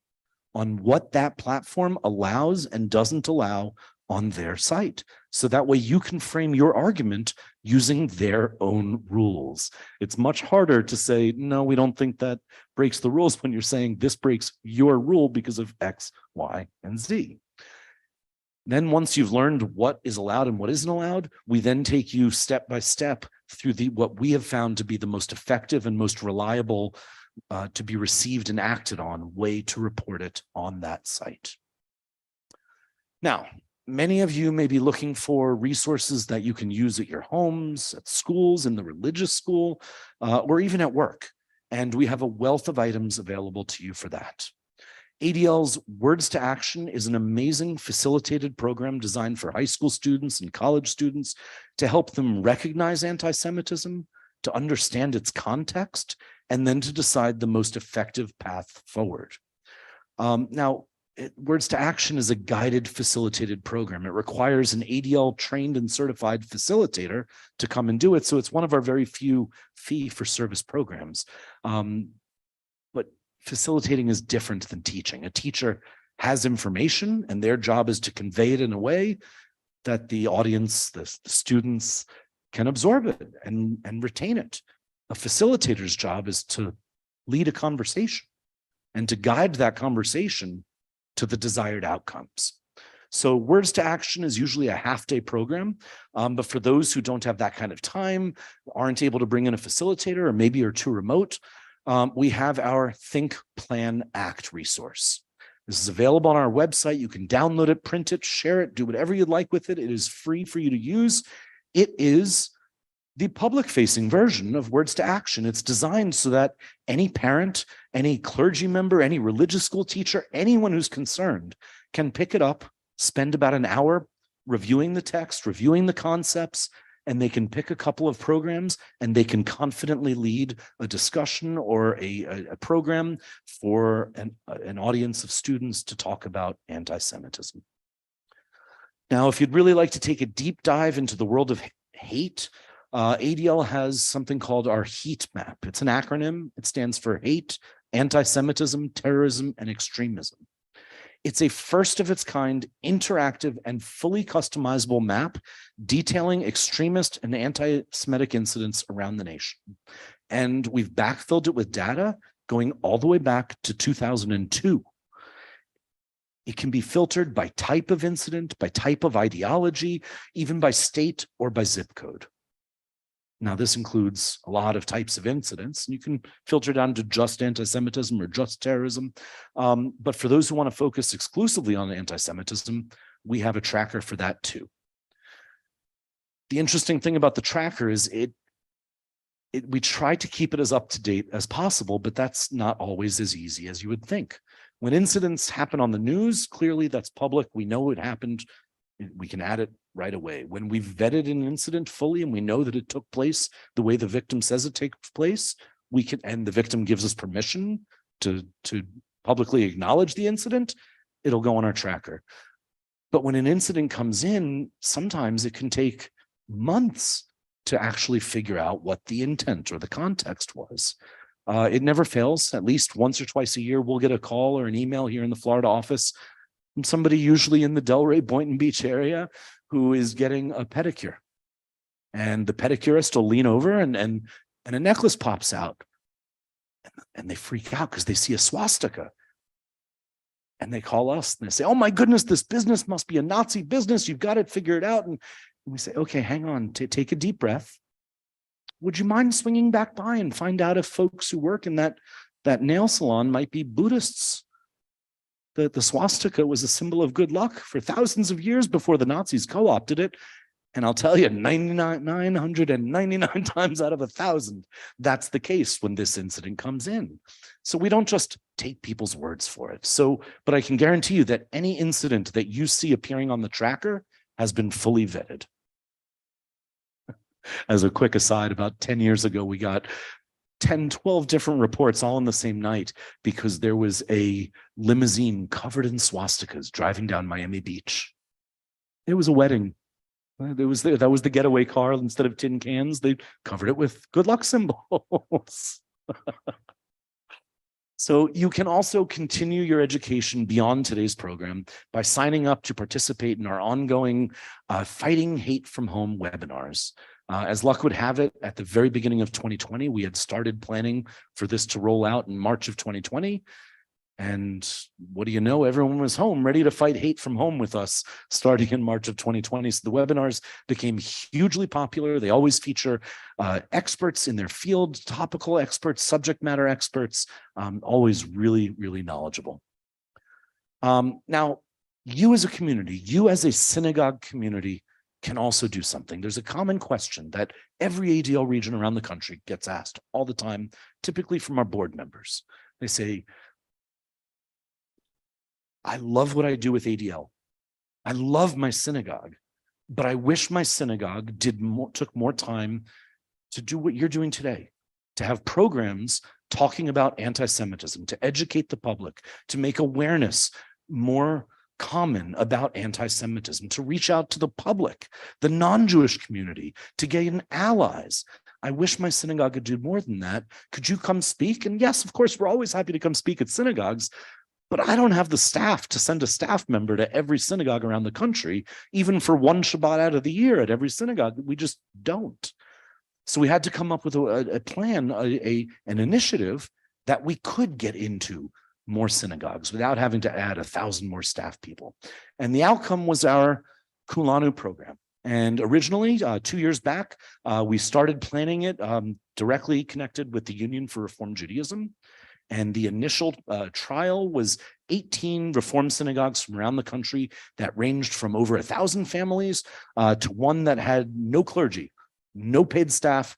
on what that platform allows and doesn't allow on their site. So that way you can frame your argument using their own rules. It's much harder to say, no, we don't think that breaks the rules, when you're saying this breaks your rule because of X, Y, and Z. Then once you've learned what is allowed and what isn't allowed, we then take you step by step through what we have found to be the most effective and most reliable to be received and acted on way to report it on that site. Now, many of you may be looking for resources that you can use at your homes, at schools, in the religious school, or even at work. And we have a wealth of items available to you for that. ADL's Words to Action is an amazing facilitated program designed for high school students and college students to help them recognize anti-Semitism, to understand its context, and then to decide the most effective path forward. Words to Action is a guided facilitated program. It requires an ADL trained and certified facilitator to come and do it. So it's one of our very few fee-for-service programs. But facilitating is different than teaching. A teacher has information and their job is to convey it in a way that the audience, the students can absorb it and retain it. A facilitator's job is to lead a conversation and to guide that conversation to the desired outcomes. So Words to Action is usually a half-day program, but for those who don't have that kind of time, aren't able to bring in a facilitator, or maybe are too remote, we have our Think, Plan, Act resource. This is available on our website. You can download it, print it, share it, do whatever you'd like with it. It is free for you to use. It is the public-facing version of Words to Action. It's designed so that any parent, any clergy member, any religious school teacher, anyone who's concerned can pick it up, spend about an hour reviewing the text, reviewing the concepts, and they can pick a couple of programs and they can confidently lead a discussion or a program for an audience of students to talk about anti-Semitism. Now, if you'd really like to take a deep dive into the world of hate, ADL has something called our HEAT map. It's an acronym. It stands for hate, anti-Semitism, terrorism, and extremism. It's a first of its kind, interactive, and fully customizable map detailing extremist and anti-Semitic incidents around the nation. And we've backfilled it with data going all the way back to 2002. It can be filtered by type of incident, by type of ideology, even by state or by zip code. Now, this includes a lot of types of incidents. You can filter down to just anti-Semitism or just terrorism. But for those who want to focus exclusively on anti-Semitism, we have a tracker for that too. The interesting thing about the tracker is we try to keep it as up to date as possible, but that's not always as easy as you would think. When incidents happen on the news, clearly that's public. We know it happened. We can add it right away. When we've vetted an incident fully and we know that it took place the way the victim says it takes place, we can, and the victim gives us permission to publicly acknowledge the incident, it'll go on our tracker. But when an incident comes in, sometimes it can take months to actually figure out what the intent or the context was. It never fails. At least once or twice a year, we'll get a call or an email here in the Florida office from somebody usually in the Delray, Boynton Beach area who is getting a pedicure. And the pedicurist will lean over and a necklace pops out. And they freak out because they see a swastika. And they call us and they say, oh my goodness, this business must be a Nazi business. You've got it figured out. And we say, okay, hang on, take a deep breath. Would you mind swinging back by and find out if folks who work in that nail salon might be Buddhists? The swastika was a symbol of good luck for thousands of years before the Nazis co-opted it. And I'll tell you, 999 times out of 1,000, that's the case when this incident comes in. So we don't just take people's words for it. But I can guarantee you that any incident that you see appearing on the tracker has been fully vetted. As a quick aside, about 10 years ago, we got 10, 12 different reports all on the same night because there was a limousine covered in swastikas driving down Miami Beach. It was a wedding. That was the getaway car. Instead of tin cans, they covered it with good luck symbols. So you can also continue your education beyond today's program by signing up to participate in our ongoing Fighting Hate from Home webinars. As luck would have it, at the very beginning of 2020, we had started planning for this to roll out in March of 2020. And what do you know? Everyone was home, ready to fight hate from home with us starting in March of 2020. So the webinars became hugely popular. They always feature experts in their field, topical experts, subject matter experts, always really, really knowledgeable. Now, you as a community, you as a synagogue community can also do something. There's a common question that every ADL region around the country gets asked all the time, typically from our board members. They say, I love what I do with ADL. I love my synagogue, but I wish my synagogue took more time to do what you're doing today, to have programs talking about anti-Semitism, to educate the public, to make awareness more common about anti-Semitism, to reach out to the public, the non-Jewish community, to gain allies. I wish my synagogue could do more than that. Could you come speak? And yes, of course, we're always happy to come speak at synagogues, but I don't have the staff to send a staff member to every synagogue around the country, even for one Shabbat out of the year at every synagogue. We just don't. So we had to come up with a plan, an initiative that we could get into more synagogues without having to add 1,000 more staff people. And the outcome was our Kulanu program. And originally, 2 years back, we started planning it directly connected with the Union for Reform Judaism. And the initial trial was 18 Reform synagogues from around the country that ranged from over 1,000 families to one that had no clergy, no paid staff,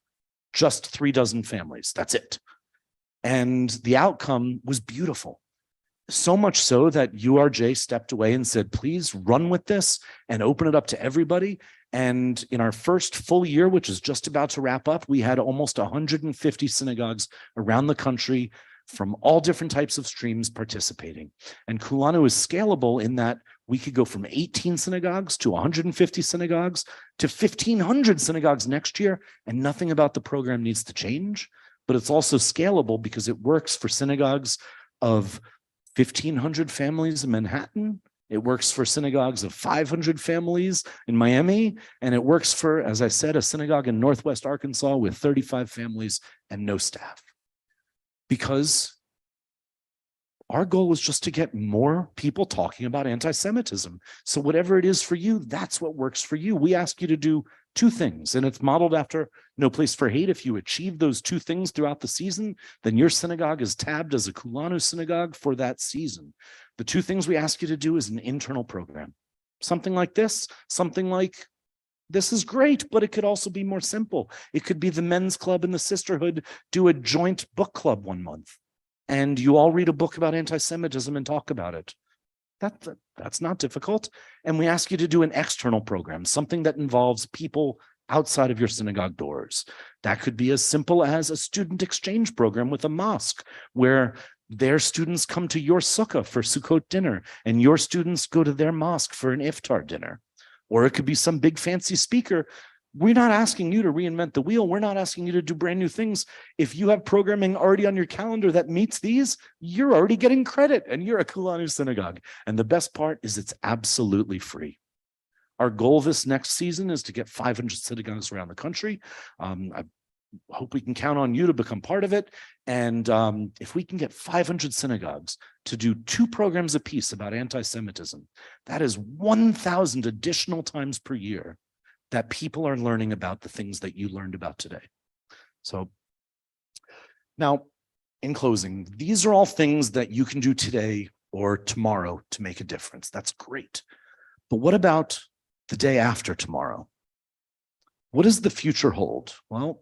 just 36 families. That's it. And the outcome was beautiful. So much so that URJ stepped away and said, please run with this and open it up to everybody. And in our first full year, which is just about to wrap up, we had almost 150 synagogues around the country from all different types of streams participating. And Kulanu is scalable in that we could go from 18 synagogues to 150 synagogues to 1,500 synagogues next year, and nothing about the program needs to change. But it's also scalable because it works for synagogues of 1,500 families in Manhattan. It works for synagogues of 500 families in Miami. And it works for, as I said, a synagogue in Northwest Arkansas with 35 families and no staff. Because our goal is just to get more people talking about anti-Semitism. So whatever it is for you, that's what works for you. We ask you to do two things, and it's modeled after No Place for Hate. If you achieve those two things throughout the season, then your synagogue is tabbed as a Kulanu synagogue for that season. The two things we ask you to do is an internal program. Something like this, something like, this is great, but it could also be more simple. It could be the men's club and the sisterhood do a joint book club one month, and you all read a book about anti-Semitism and talk about it. That's not difficult. And we ask you to do an external program, something that involves people outside of your synagogue doors. That could be as simple as a student exchange program with a mosque, where their students come to your sukkah for Sukkot dinner, and your students go to their mosque for an iftar dinner. Or it could be some big fancy speaker. We're not asking you to reinvent the wheel. We're not asking you to do brand new things. If you have programming already on your calendar that meets these, you're already getting credit, and you're a Kulanu synagogue. And the best part is it's absolutely free. Our goal this next season is to get 500 synagogues around the country. I hope we can count on you to become part of it. And if we can get 500 synagogues to do 2 programs apiece about anti-Semitism, that is 1,000 additional times per year that people are learning about the things that you learned about today. So now, in closing, these are all things that you can do today or tomorrow to make a difference. That's great. But what about the day after tomorrow? What does the future hold? Well,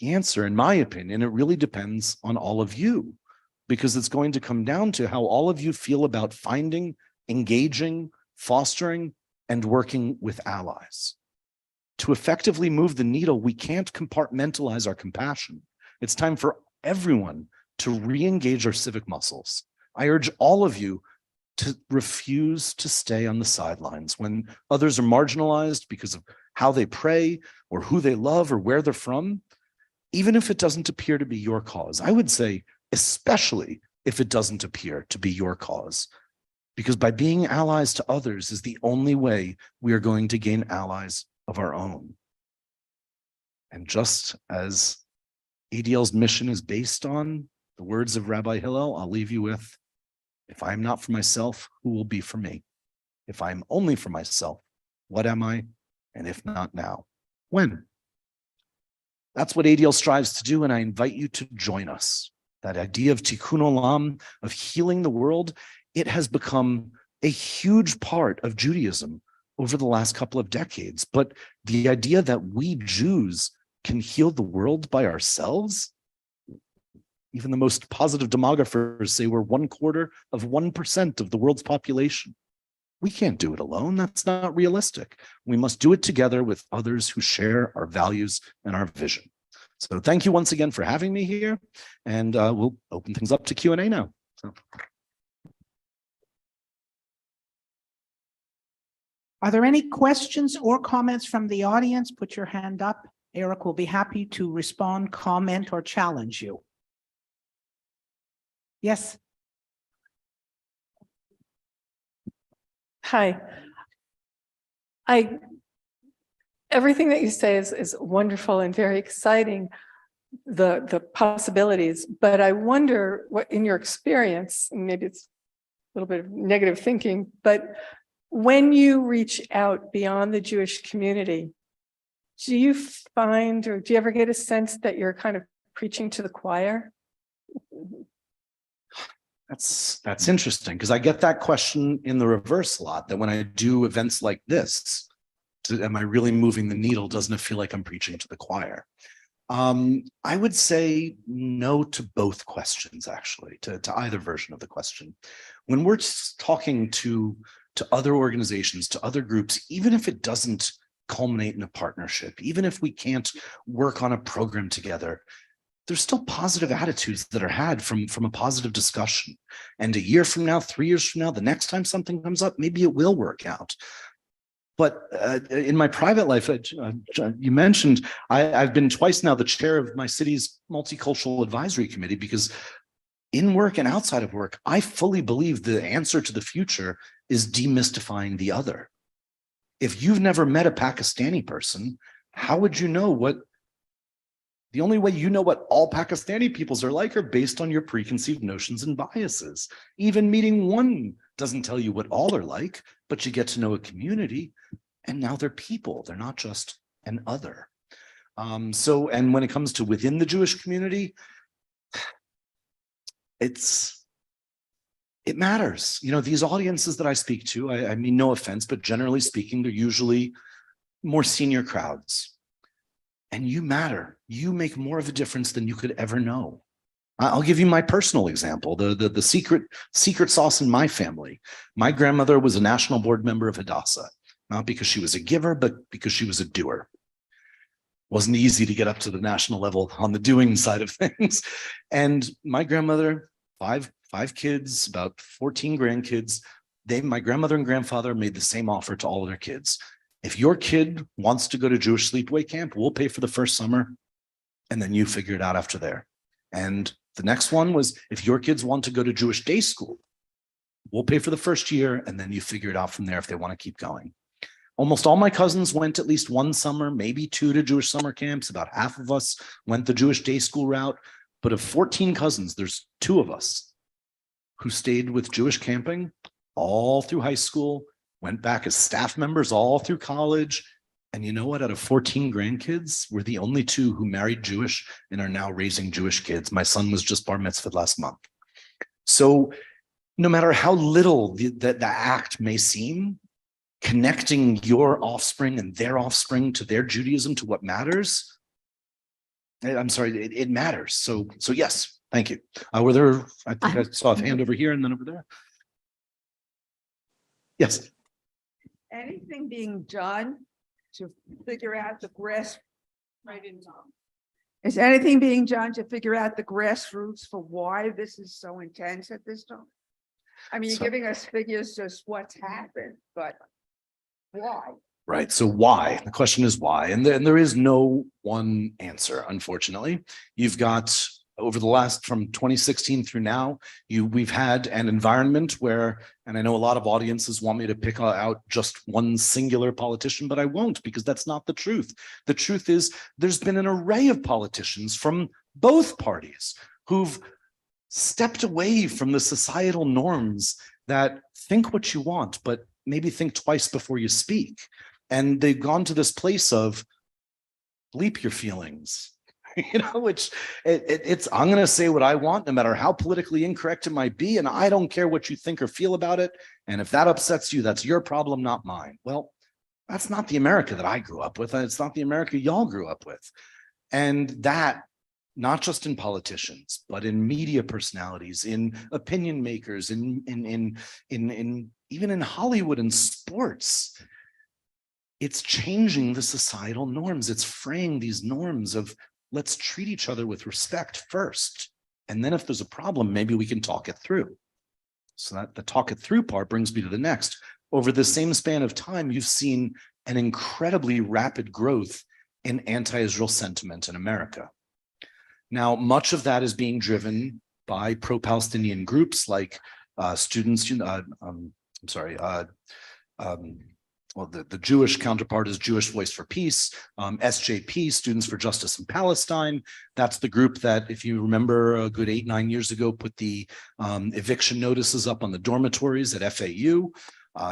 the answer, in my opinion, it really depends on all of you, because it's going to come down to how all of you feel about finding, engaging, fostering, and working with allies. To effectively move the needle, we can't compartmentalize our compassion. It's time for everyone to re-engage our civic muscles. I urge all of you to refuse to stay on the sidelines when others are marginalized because of how they pray or who they love or where they're from, even if it doesn't appear to be your cause. I would say, especially if it doesn't appear to be your cause, because by being allies to others is the only way we are going to gain allies of our own. And just as ADL's mission is based on the words of Rabbi Hillel, I'll leave you with, if I am not for myself, who will be for me? If I am only for myself, what am I? And if not now, when? That's what ADL strives to do, and I invite you to join us. That idea of tikkun olam, of healing the world, it has become a huge part of Judaism over the last couple of decades. But the idea that we Jews can heal the world by ourselves, even the most positive demographers say we're 1/4% of the world's population. We can't do it alone. That's not realistic. We must do it together with others who share our values and our vision. So thank you once again for having me here, and we'll open things up to Q&A now. So. Are there any questions or comments from the audience? Put your hand up. Eric will be happy to respond, comment, or challenge you. Yes. Hi. Everything that you say is wonderful and very exciting, the possibilities, but I wonder what, in your experience, and maybe it's a little bit of negative thinking, but when you reach out beyond the Jewish community, do you find, or do you ever get a sense that you're kind of preaching to the choir? That's interesting, because I get that question in the reverse a lot, that when I do events like this, am I really moving the needle? Doesn't it feel like I'm preaching to the choir? I would say no to both questions, actually, to either version of the question. When we're talking to other organizations, to other groups, even if it doesn't culminate in a partnership, even if we can't work on a program together, there's still positive attitudes that are had from a positive discussion. And a year from now, 3 years from now, the next time something comes up, maybe it will work out. But in my private life, you mentioned, I've been twice now the chair of my city's multicultural advisory committee, because in work and outside of work, I fully believe the answer to the future is demystifying the other. If you've never met a Pakistani person, how would you know what? The only way you know what all Pakistani peoples are like are based on your preconceived notions and biases. Even meeting one doesn't tell you what all are like, but you get to know a community, and now they're people. They're not just an other. And when it comes to within the Jewish community, it matters. You know, these audiences that I speak to, I mean, no offense, but generally speaking, they're usually more senior crowds. And you matter. You make more of a difference than you could ever know. I'll give you my personal example, the secret sauce in my family. My grandmother was a national board member of Hadassah, not because she was a giver, but because she was a doer. Wasn't easy to get up to the national level on the doing side of things. And my grandmother, five kids, about 14 grandkids, my grandmother and grandfather made the same offer to all of their kids. If your kid wants to go to Jewish sleepaway camp, we'll pay for the first summer, and then you figure it out after there. And the next one was, if your kids want to go to Jewish day school, we'll pay for the first year, and then you figure it out from there if they want to keep going. Almost all my cousins went at least one summer, maybe 2 to Jewish summer camps. About half of us went the Jewish day school route. But of 14 cousins, there's 2 of us who stayed with Jewish camping all through high school, went back as staff members all through college. And you know what? Out of 14 grandkids, we're the only 2 who married Jewish and are now raising Jewish kids. My son was just bar mitzvahed last month. So no matter how little the act may seem, connecting your offspring and their offspring to their Judaism, to what matters, it matters. So yes, thank you. I think I saw a hand over here and then over there. Yes. Anything being done to figure out the is anything being done to figure out the grassroots for why this is so intense at this time? I mean, you're giving us figures just what's happened, but why? Right. So why? The question is why. And there is no one answer, unfortunately. You've got, over the last, from 2016 through now, we've had an environment where, and I know a lot of audiences want me to pick out just one singular politician, but I won't, because that's not the truth. The truth is there's been an array of politicians from both parties who've stepped away from the societal norms that think what you want, but maybe think twice before you speak. And they've gone to this place of bleep your feelings, which it's, I'm going to say what I want, no matter how politically incorrect it might be. And I don't care what you think or feel about it. And if that upsets you, that's your problem, not mine. Well, that's not the America that I grew up with. And it's not the America y'all grew up with. And that, not just in politicians, but in media personalities, in opinion makers, in even in Hollywood and sports, it's changing the societal norms. It's fraying these norms of let's treat each other with respect first. And then if there's a problem, maybe we can talk it through. So that the talk it through part brings me to the next. Over the same span of time, you've seen an incredibly rapid growth in anti-Israel sentiment in America. Now, much of that is being driven by pro-Palestinian groups like the Jewish counterpart is Jewish Voice for Peace, SJP, Students for Justice in Palestine. That's the group that, if you remember, a good 8-9 years ago, put the eviction notices up on the dormitories at FAU.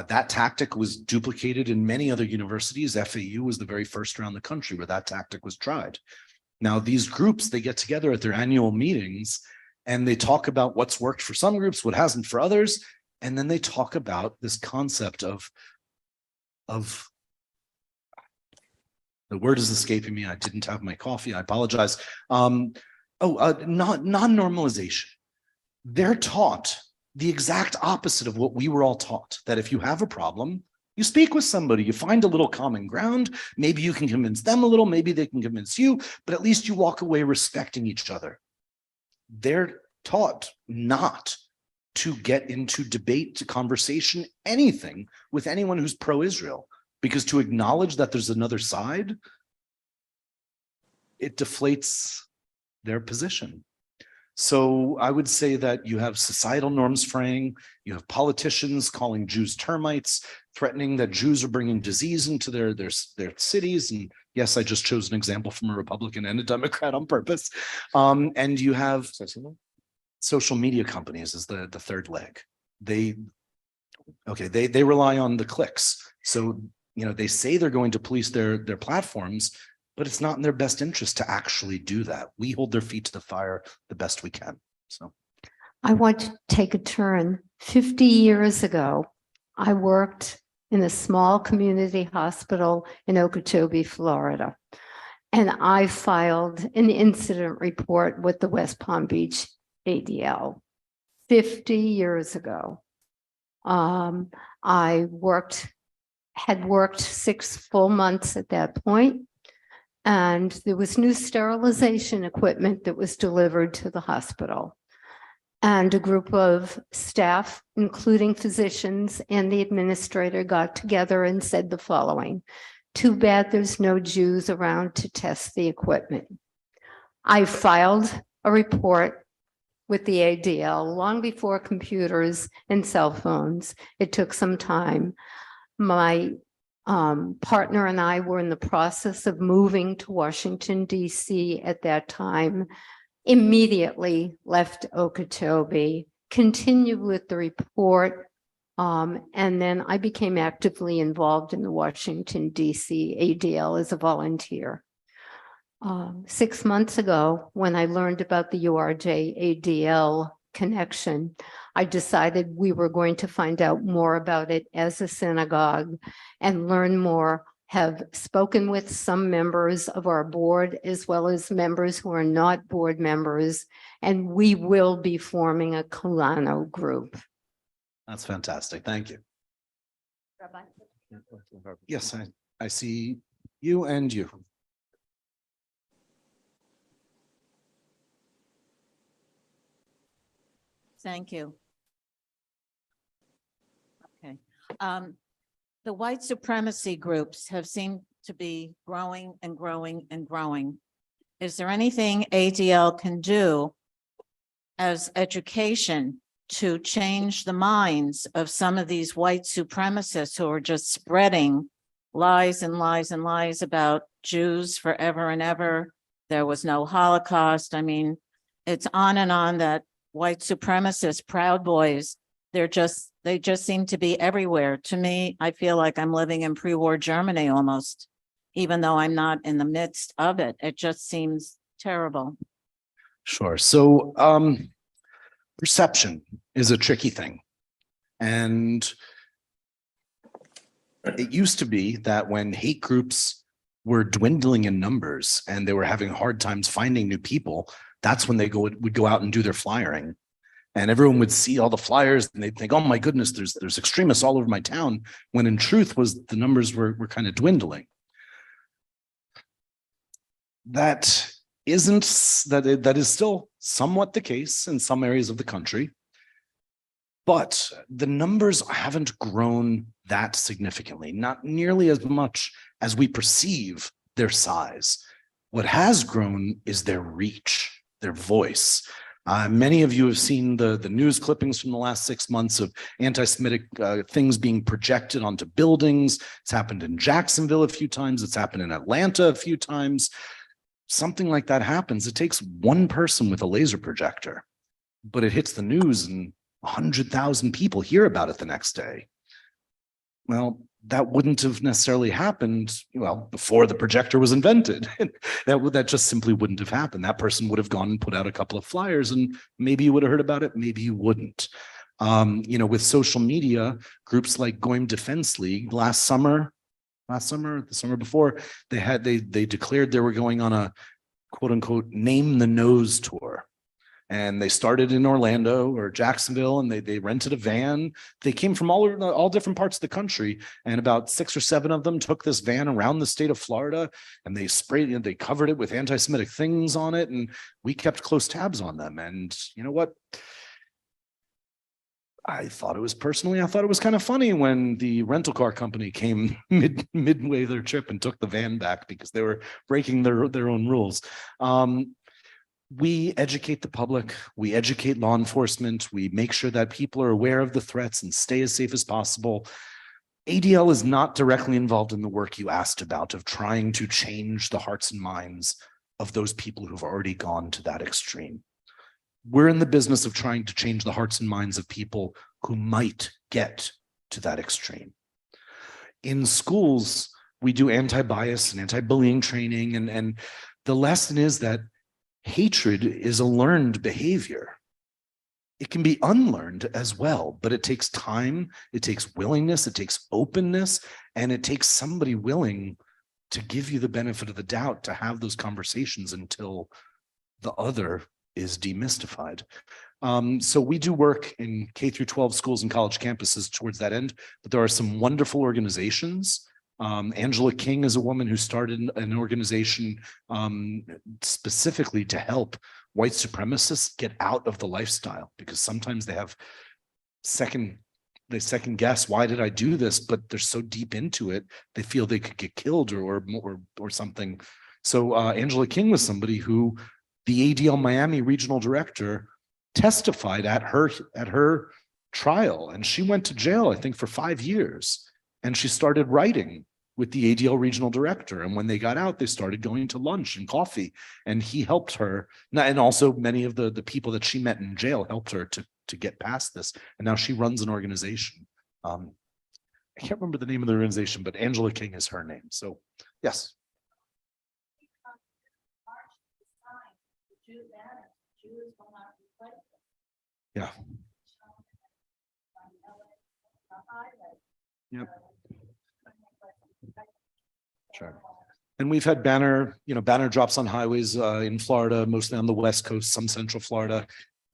That tactic was duplicated in many other universities. FAU was the very first around the country where that tactic was tried. Now, these groups, they get together at their annual meetings and they talk about what's worked for some groups, what hasn't for others. And then they talk about this concept of the word is escaping me. I didn't have my coffee. I apologize. Non-normalization. They're taught the exact opposite of what we were all taught, that if you have a problem, you speak with somebody, you find a little common ground. Maybe you can convince them a little, maybe they can convince you, but at least you walk away respecting each other. They're taught not to get into debate, to conversation, anything with anyone who's pro-Israel, because to acknowledge that there's another side, it deflates their position. So I would say that you have societal norms fraying, you have politicians calling Jews termites, threatening that Jews are bringing disease into their cities. And yes, I just chose an example from a Republican and a Democrat on purpose. And you have social media companies as the third leg. They rely on the clicks. So, they say they're going to police their platforms, but it's not in their best interest to actually do that. We hold their feet to the fire the best we can. So I want to take a turn. 50 years ago, I worked in a small community hospital in Okeechobee, Florida. And I filed an incident report with the West Palm Beach ADL 50 years ago. I had worked 6 full months at that point. And there was new sterilization equipment that was delivered to the hospital. And a group of staff, including physicians and the administrator, got together and said the following: "Too bad there's no Jews around to test the equipment." I filed a report with the ADL long before computers and cell phones. It took some time. My partner and I were in the process of moving to Washington, D.C. at that time, immediately left Okeechobee, continued with the report, and then I became actively involved in the Washington, D.C. ADL as a volunteer. 6 months ago, when I learned about the URJ ADL connection, I decided we were going to find out more about it as a synagogue and learn more, have spoken with some members of our board as well as members who are not board members, and we will be forming a Kulano group. that's fantastic. Thank you. Rabbi? Yes, I see you and you. Thank you. Okay. The white supremacy groups have seemed to be growing and growing and growing. Is there anything ADL can do as education to change the minds of some of these white supremacists who are just spreading lies and lies and lies about Jews forever and ever? There was no Holocaust. I mean, it's on and on that white supremacists, Proud Boys. They just seem to be everywhere. To me, I feel like I'm living in pre-war Germany almost, even though I'm not in the midst of it. It just seems terrible. Sure. So perception is a tricky thing. And it used to be that when hate groups were dwindling in numbers and they were having hard times finding new people, that's when they would go out and do their flyering. And everyone would see all the flyers and they'd think, oh my goodness, there's extremists all over my town, when in truth was the numbers were kind of dwindling. That is still somewhat the case in some areas of the country, but the numbers haven't grown that significantly, not nearly as much as we perceive their size. What has grown is their reach, their voice. Many of you have seen the news clippings from the last 6 months of anti-Semitic things being projected onto buildings. It's happened in Jacksonville a few times. It's happened in Atlanta a few times. Something like that happens. It takes one person with a laser projector, but it hits the news and 100,000 people hear about it the next day. Well, that wouldn't have necessarily happened, before the projector was invented. That just simply wouldn't have happened. That person would have gone and put out a couple of flyers and maybe you would have heard about it, maybe you wouldn't. With social media, groups like Goyim Defense League the summer, the summer before, they declared they were going on a quote unquote name the nose tour. And they started in Orlando or Jacksonville, and they rented a van. They came from all different parts of the country, and about 6 or 7 of them took this van around the state of Florida, and they they covered it with anti-Semitic things on it, and we kept close tabs on them. And you know what? I thought it was kind of funny when the rental car company came midway their trip and took the van back because they were breaking their own rules. We educate the public, we educate law enforcement, we make sure that people are aware of the threats and stay as safe as possible. ADL is not directly involved in the work you asked about of trying to change the hearts and minds of those people who've already gone to that extreme. We're in the business of trying to change the hearts and minds of people who might get to that extreme. In schools, we do anti-bias and anti-bullying training, and the lesson is that hatred is a learned behavior. It can be unlearned as well, but it takes time, it takes willingness, it takes openness, and it takes somebody willing to give you the benefit of the doubt to have those conversations until the other is demystified. So we do work in K through 12 schools and college campuses towards that end, but there are some wonderful organizations. Angela King is a woman who started an organization specifically to help white supremacists get out of the lifestyle, because sometimes they have second guess, why did I do this? But they're so deep into it, they feel they could get killed or something. So Angela King was somebody who the ADL Miami regional director testified at her trial, and she went to jail, I think, for 5 years. And she started writing with the ADL regional director. And when they got out, they started going to lunch and coffee, and he helped her. And also many of the people that she met in jail helped her to get past this. And now she runs an organization. I can't remember the name of the organization, but Angela King is her name. So yes. Yeah. Yep. Sure. And we've had banner drops on highways in Florida, mostly on the West Coast, some Central Florida.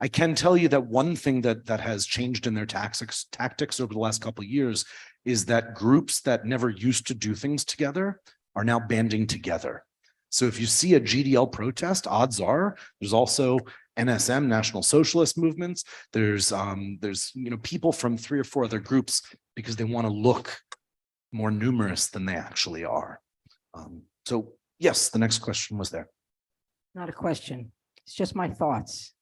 I can tell you that one thing that has changed in their tactics over the last couple of years is that groups that never used to do things together are now banding together. So if you see a GDL protest, odds are there's also NSM, National Socialist movements. There's people from 3 or 4 other groups because they want to look more numerous than they actually are. So yes, the next question was there. Not a question. It's just my thoughts.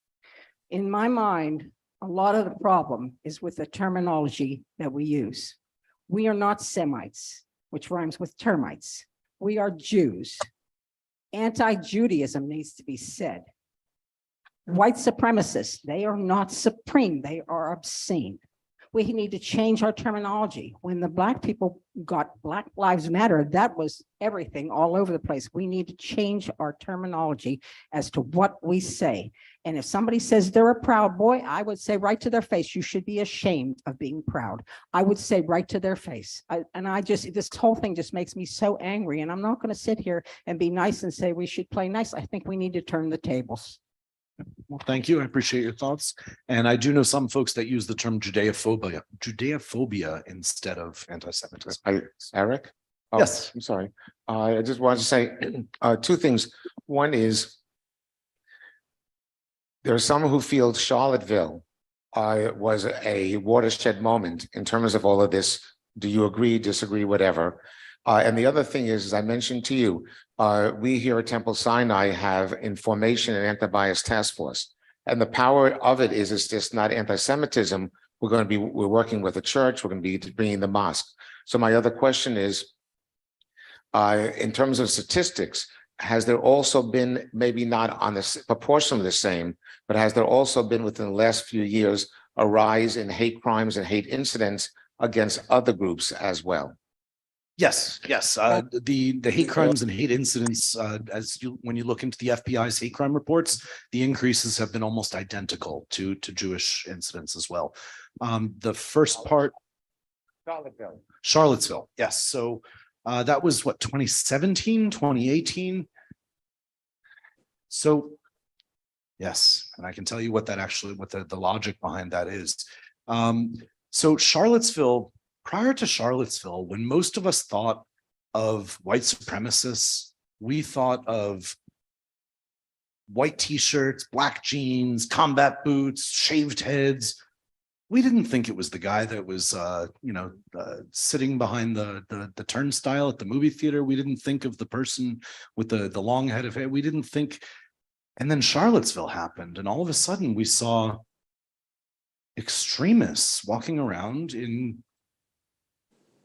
In my mind, a lot of the problem is with the terminology that we use. We are not Semites, which rhymes with termites. We are Jews. Anti-Judaism needs to be said. White supremacists, they are not supreme, they are obscene. We need to change our terminology. When the Black people got Black Lives Matter, that was everything all over the place. We need to change our terminology as to what we say. And if somebody says they're a proud boy, I would say right to their face, you should be ashamed of being proud. I would say right to their face. This whole thing just makes me so angry. And I'm not going to sit here and be nice and say we should play nice. I think we need to turn the tables. Well, thank you. I appreciate your thoughts. And I do know some folks that use the term Judeophobia instead of anti-Semitism. Eric? Oh, Yes. I'm sorry. I just wanted to say two things. One is there are some who feel Charlottesville was a watershed moment in terms of all of this. Do you agree, disagree, whatever? And the other thing is, as I mentioned to you, we here at Temple Sinai have information and anti-bias task force. And the power of it is it's just not anti-Semitism. We're working with the church. We're going to be bringing the mosque. So my other question is, in terms of statistics, has there also been, maybe not on the proportionally the same, but has there also been within the last few years a rise in hate crimes and hate incidents against other groups as well? Yes. The hate crimes and hate incidents, when you look into the FBI's hate crime reports, the increases have been almost identical to Jewish incidents as well. The first part, Charlottesville. Yes. So that was what, 2017, 2018. So yes, and I can tell you what that actually, what the logic behind that is. So Charlottesville, prior to Charlottesville, when most of us thought of white supremacists, we thought of white t-shirts, black jeans, combat boots, shaved heads. We didn't think it was the guy that was, sitting behind the turnstile at the movie theater. We didn't think of the person with the long head of hair. We didn't think. And then Charlottesville happened, and all of a sudden we saw extremists walking around in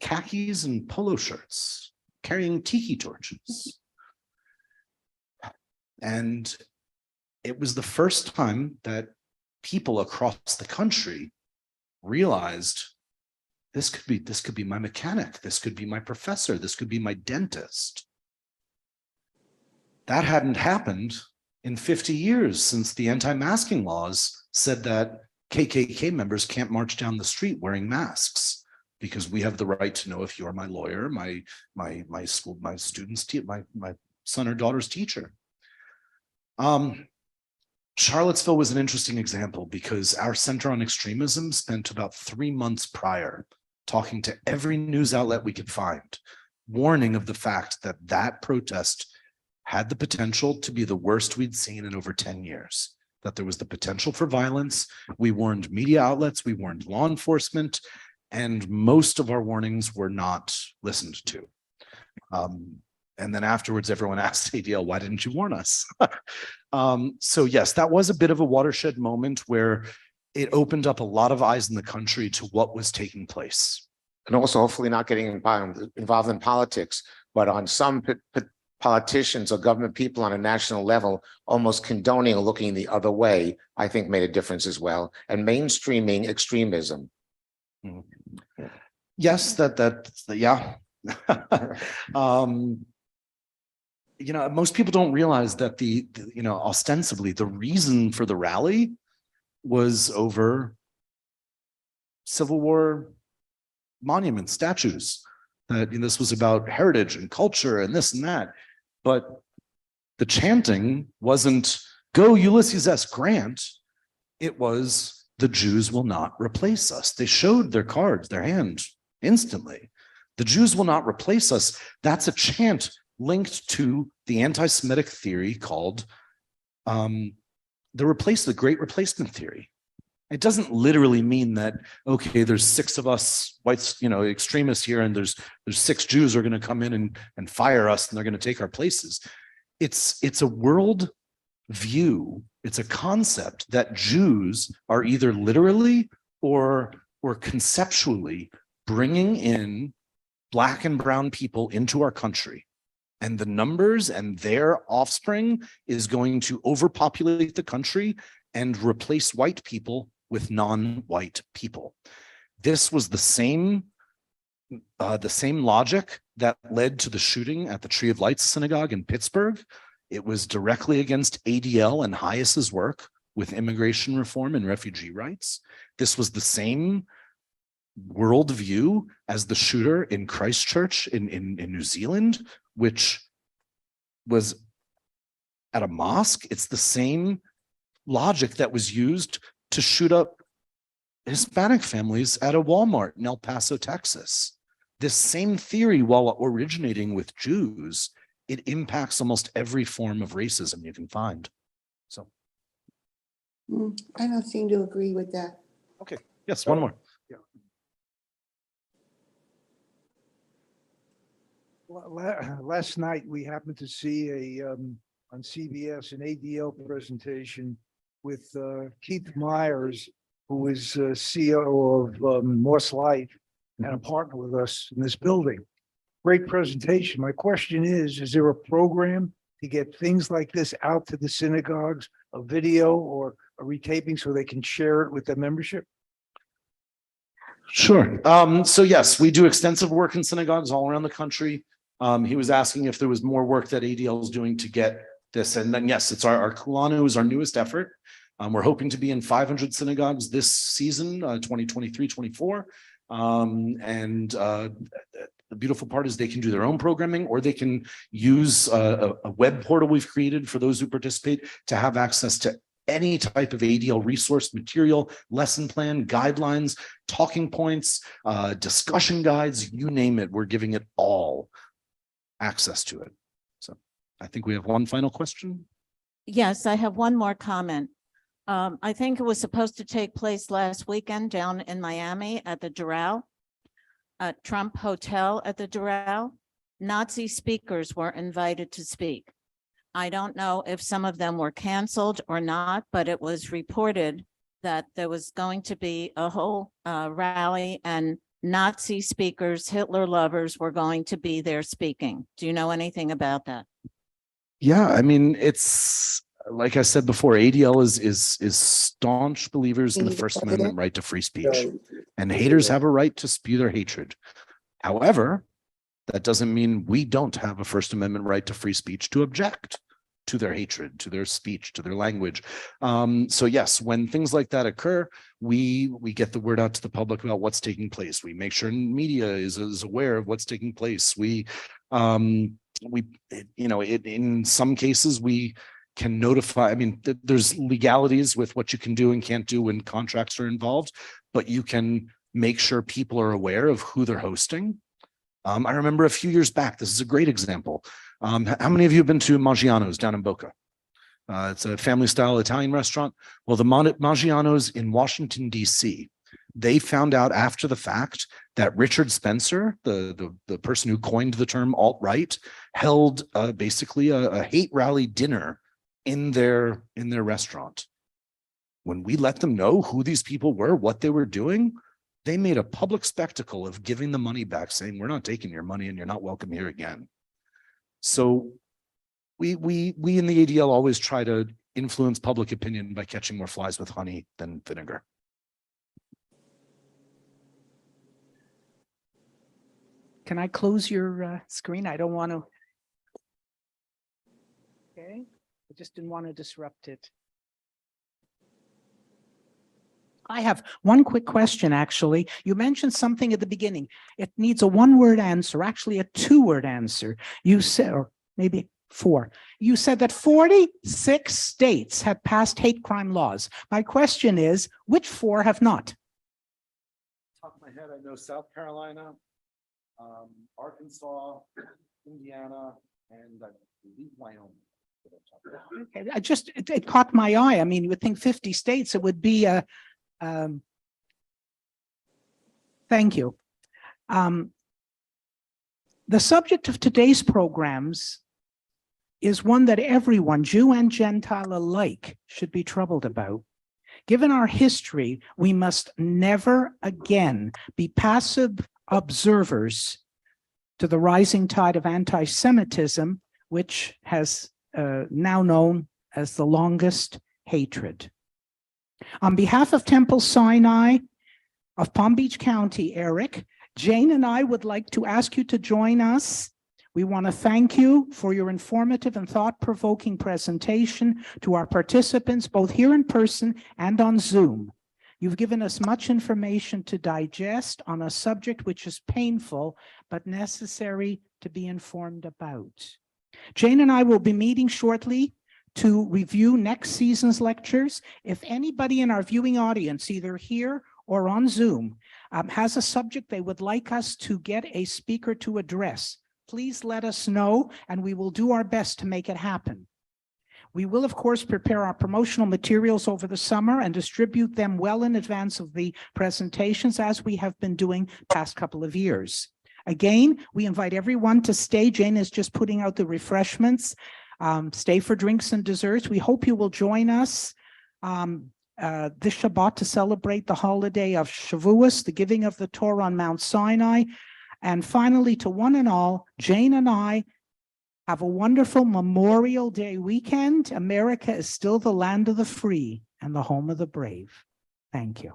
khakis and polo shirts, carrying tiki torches. And it was the first time that people across the country realized this could be my mechanic, this could be my professor, this could be my dentist. That hadn't happened in 50 years since the anti-masking laws said that KKK members can't march down the street wearing masks, because we have the right to know if you're my lawyer, my school, my student's my son or daughter's teacher. Charlottesville was an interesting example because our Center on Extremism spent about 3 months prior talking to every news outlet we could find, warning of the fact that that protest had the potential to be the worst we'd seen in over 10 years, that there was the potential for violence. We warned media outlets, we warned law enforcement, and most of our warnings were not listened to. And then afterwards, everyone asked ADL, why didn't you warn us? So yes, that was a bit of a watershed moment where it opened up a lot of eyes in the country to what was taking place. And also hopefully not getting involved in politics, but on some politicians or government people on a national level almost condoning or looking the other way, I think made a difference as well. And mainstreaming extremism. Yes, yeah. Most people don't realize that ostensibly the reason for the rally was over Civil War monuments, statues, that this was about heritage and culture and this and that. But the chanting wasn't "Go Ulysses S. Grant." It was "The Jews will not replace us." They showed their cards, their hand instantly. "The Jews will not replace us." That's a chant linked to the anti-Semitic theory called the Great Replacement Theory. It doesn't literally mean that, okay, there's 6 of us whites, extremists here, and there's 6 Jews who are going to come in and fire us, and they're going to take our places. It's a world view. It's a concept that Jews are either literally or conceptually bringing in Black and brown people into our country And the numbers and their offspring is going to overpopulate the country and replace white people with non-white people. This was the same logic that led to the shooting at the Tree of Lights Synagogue in Pittsburgh. It was directly against ADL and Hayes's work with immigration reform and refugee rights. This was the same worldview as the shooter in Christchurch in New Zealand, which was at a mosque. It's the same logic that was used to shoot up Hispanic families at a Walmart in El Paso, Texas. This same theory, while originating with Jews, it impacts almost every form of racism you can find. So. I don't seem to agree with that. Okay, yes, one more. Last night, we happened to see on CBS, an ADL presentation with Keith Myers, who is CEO of Morse Life and a partner with us in this building. Great presentation. My question is there a program to get things like this out to the synagogues, a video or a retaping so they can share it with the membership? Sure. So yes, we do extensive work in synagogues all around the country. He was asking if there was more work that ADL is doing to get this. And then, yes, it's our Kulanu is our newest effort. We're hoping to be in 500 synagogues this season, 2023-24. The beautiful part is they can do their own programming, or they can use a web portal we've created for those who participate to have access to any type of ADL resource material, lesson plan, guidelines, talking points, discussion guides, you name it. We're giving it all access to it. So I think we have one final question. Yes, I have one more comment. I think it was supposed to take place last weekend down in Miami at the Doral, at Trump Hotel at the Doral. Nazi speakers were invited to speak. I don't know if some of them were canceled or not, but it was reported that there was going to be a whole rally and Nazi speakers, Hitler lovers were going to be there speaking. Do you know anything about that? Yeah, I mean, it's like I said before, ADL is staunch believers in the First Amendment right to free speech, and haters have a right to spew their hatred. However, that doesn't mean we don't have a First Amendment right to free speech to object to their hatred, to their speech, to their language. So yes, when things like that occur, we get the word out to the public about what's taking place. We make sure media is aware of what's taking place. In some cases we can notify. I mean, there's legalities with what you can do and can't do when contracts are involved, but you can make sure people are aware of who they're hosting. I remember a few years back, this is a great example. How many of you have been to Maggiano's down in Boca? It's a family style Italian restaurant. Well, the Maggiano's in Washington, DC, they found out after the fact that Richard Spencer, the person who coined the term alt-right, held basically a hate rally dinner in their restaurant. When we let them know who these people were, what they were doing, they made a public spectacle of giving the money back, saying, we're not taking your money and you're not welcome here again. So we in the ADL always try to influence public opinion by catching more flies with honey than vinegar. Can I close your screen? I don't want to. Okay, I just didn't want to disrupt it. I have one quick question, actually. You mentioned something at the beginning. It needs a one-word answer, actually a two-word answer. You said, or maybe four. You said that 46 states have passed hate crime laws. My question is, which four have not? Top of my head, I know South Carolina, Arkansas, Indiana, and I believe Wyoming. Okay, it caught my eye. I mean, you would think 50 states, it would be a thank you. The subject of today's programs is one that everyone, Jew and Gentile alike, should be troubled about. Given our history, we must never again be passive observers to the rising tide of anti-Semitism, which has now known as the longest hatred. On behalf of Temple Sinai of Palm Beach County, Eric, Jane and I would like to ask you to join us. We want to thank you for your informative and thought-provoking presentation to our participants, both here in person and on Zoom. You've given us much information to digest on a subject which is painful but necessary to be informed about. Jane and I will be meeting shortly to review next season's lectures. If anybody in our viewing audience, either here or on Zoom, has a subject they would like us to get a speaker to address, please let us know and we will do our best to make it happen. We will, of course, prepare our promotional materials over the summer and distribute them well in advance of the presentations, as we have been doing past couple of years. Again, we invite everyone to stay. Jane is just putting out the refreshments. Stay for drinks and desserts. We hope you will join us this Shabbat to celebrate the holiday of Shavuos, the giving of the Torah on Mount Sinai. And finally, to one and all, Jane and I have a wonderful Memorial Day weekend. America is still the land of the free and the home of the brave. Thank you.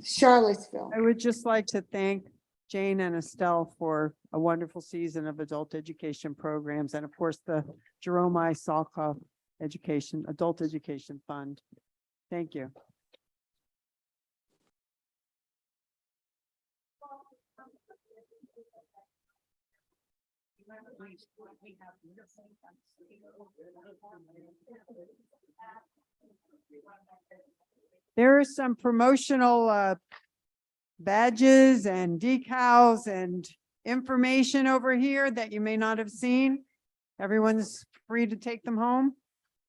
Charlottesville. I would just like to thank Jane and Estelle for a wonderful season of adult education programs, and of course, the Jerome I. Salkoff Adult Education Fund. Thank you. There are some promotional badges and decals and information over here that you may not have seen. Everyone's free to take them home.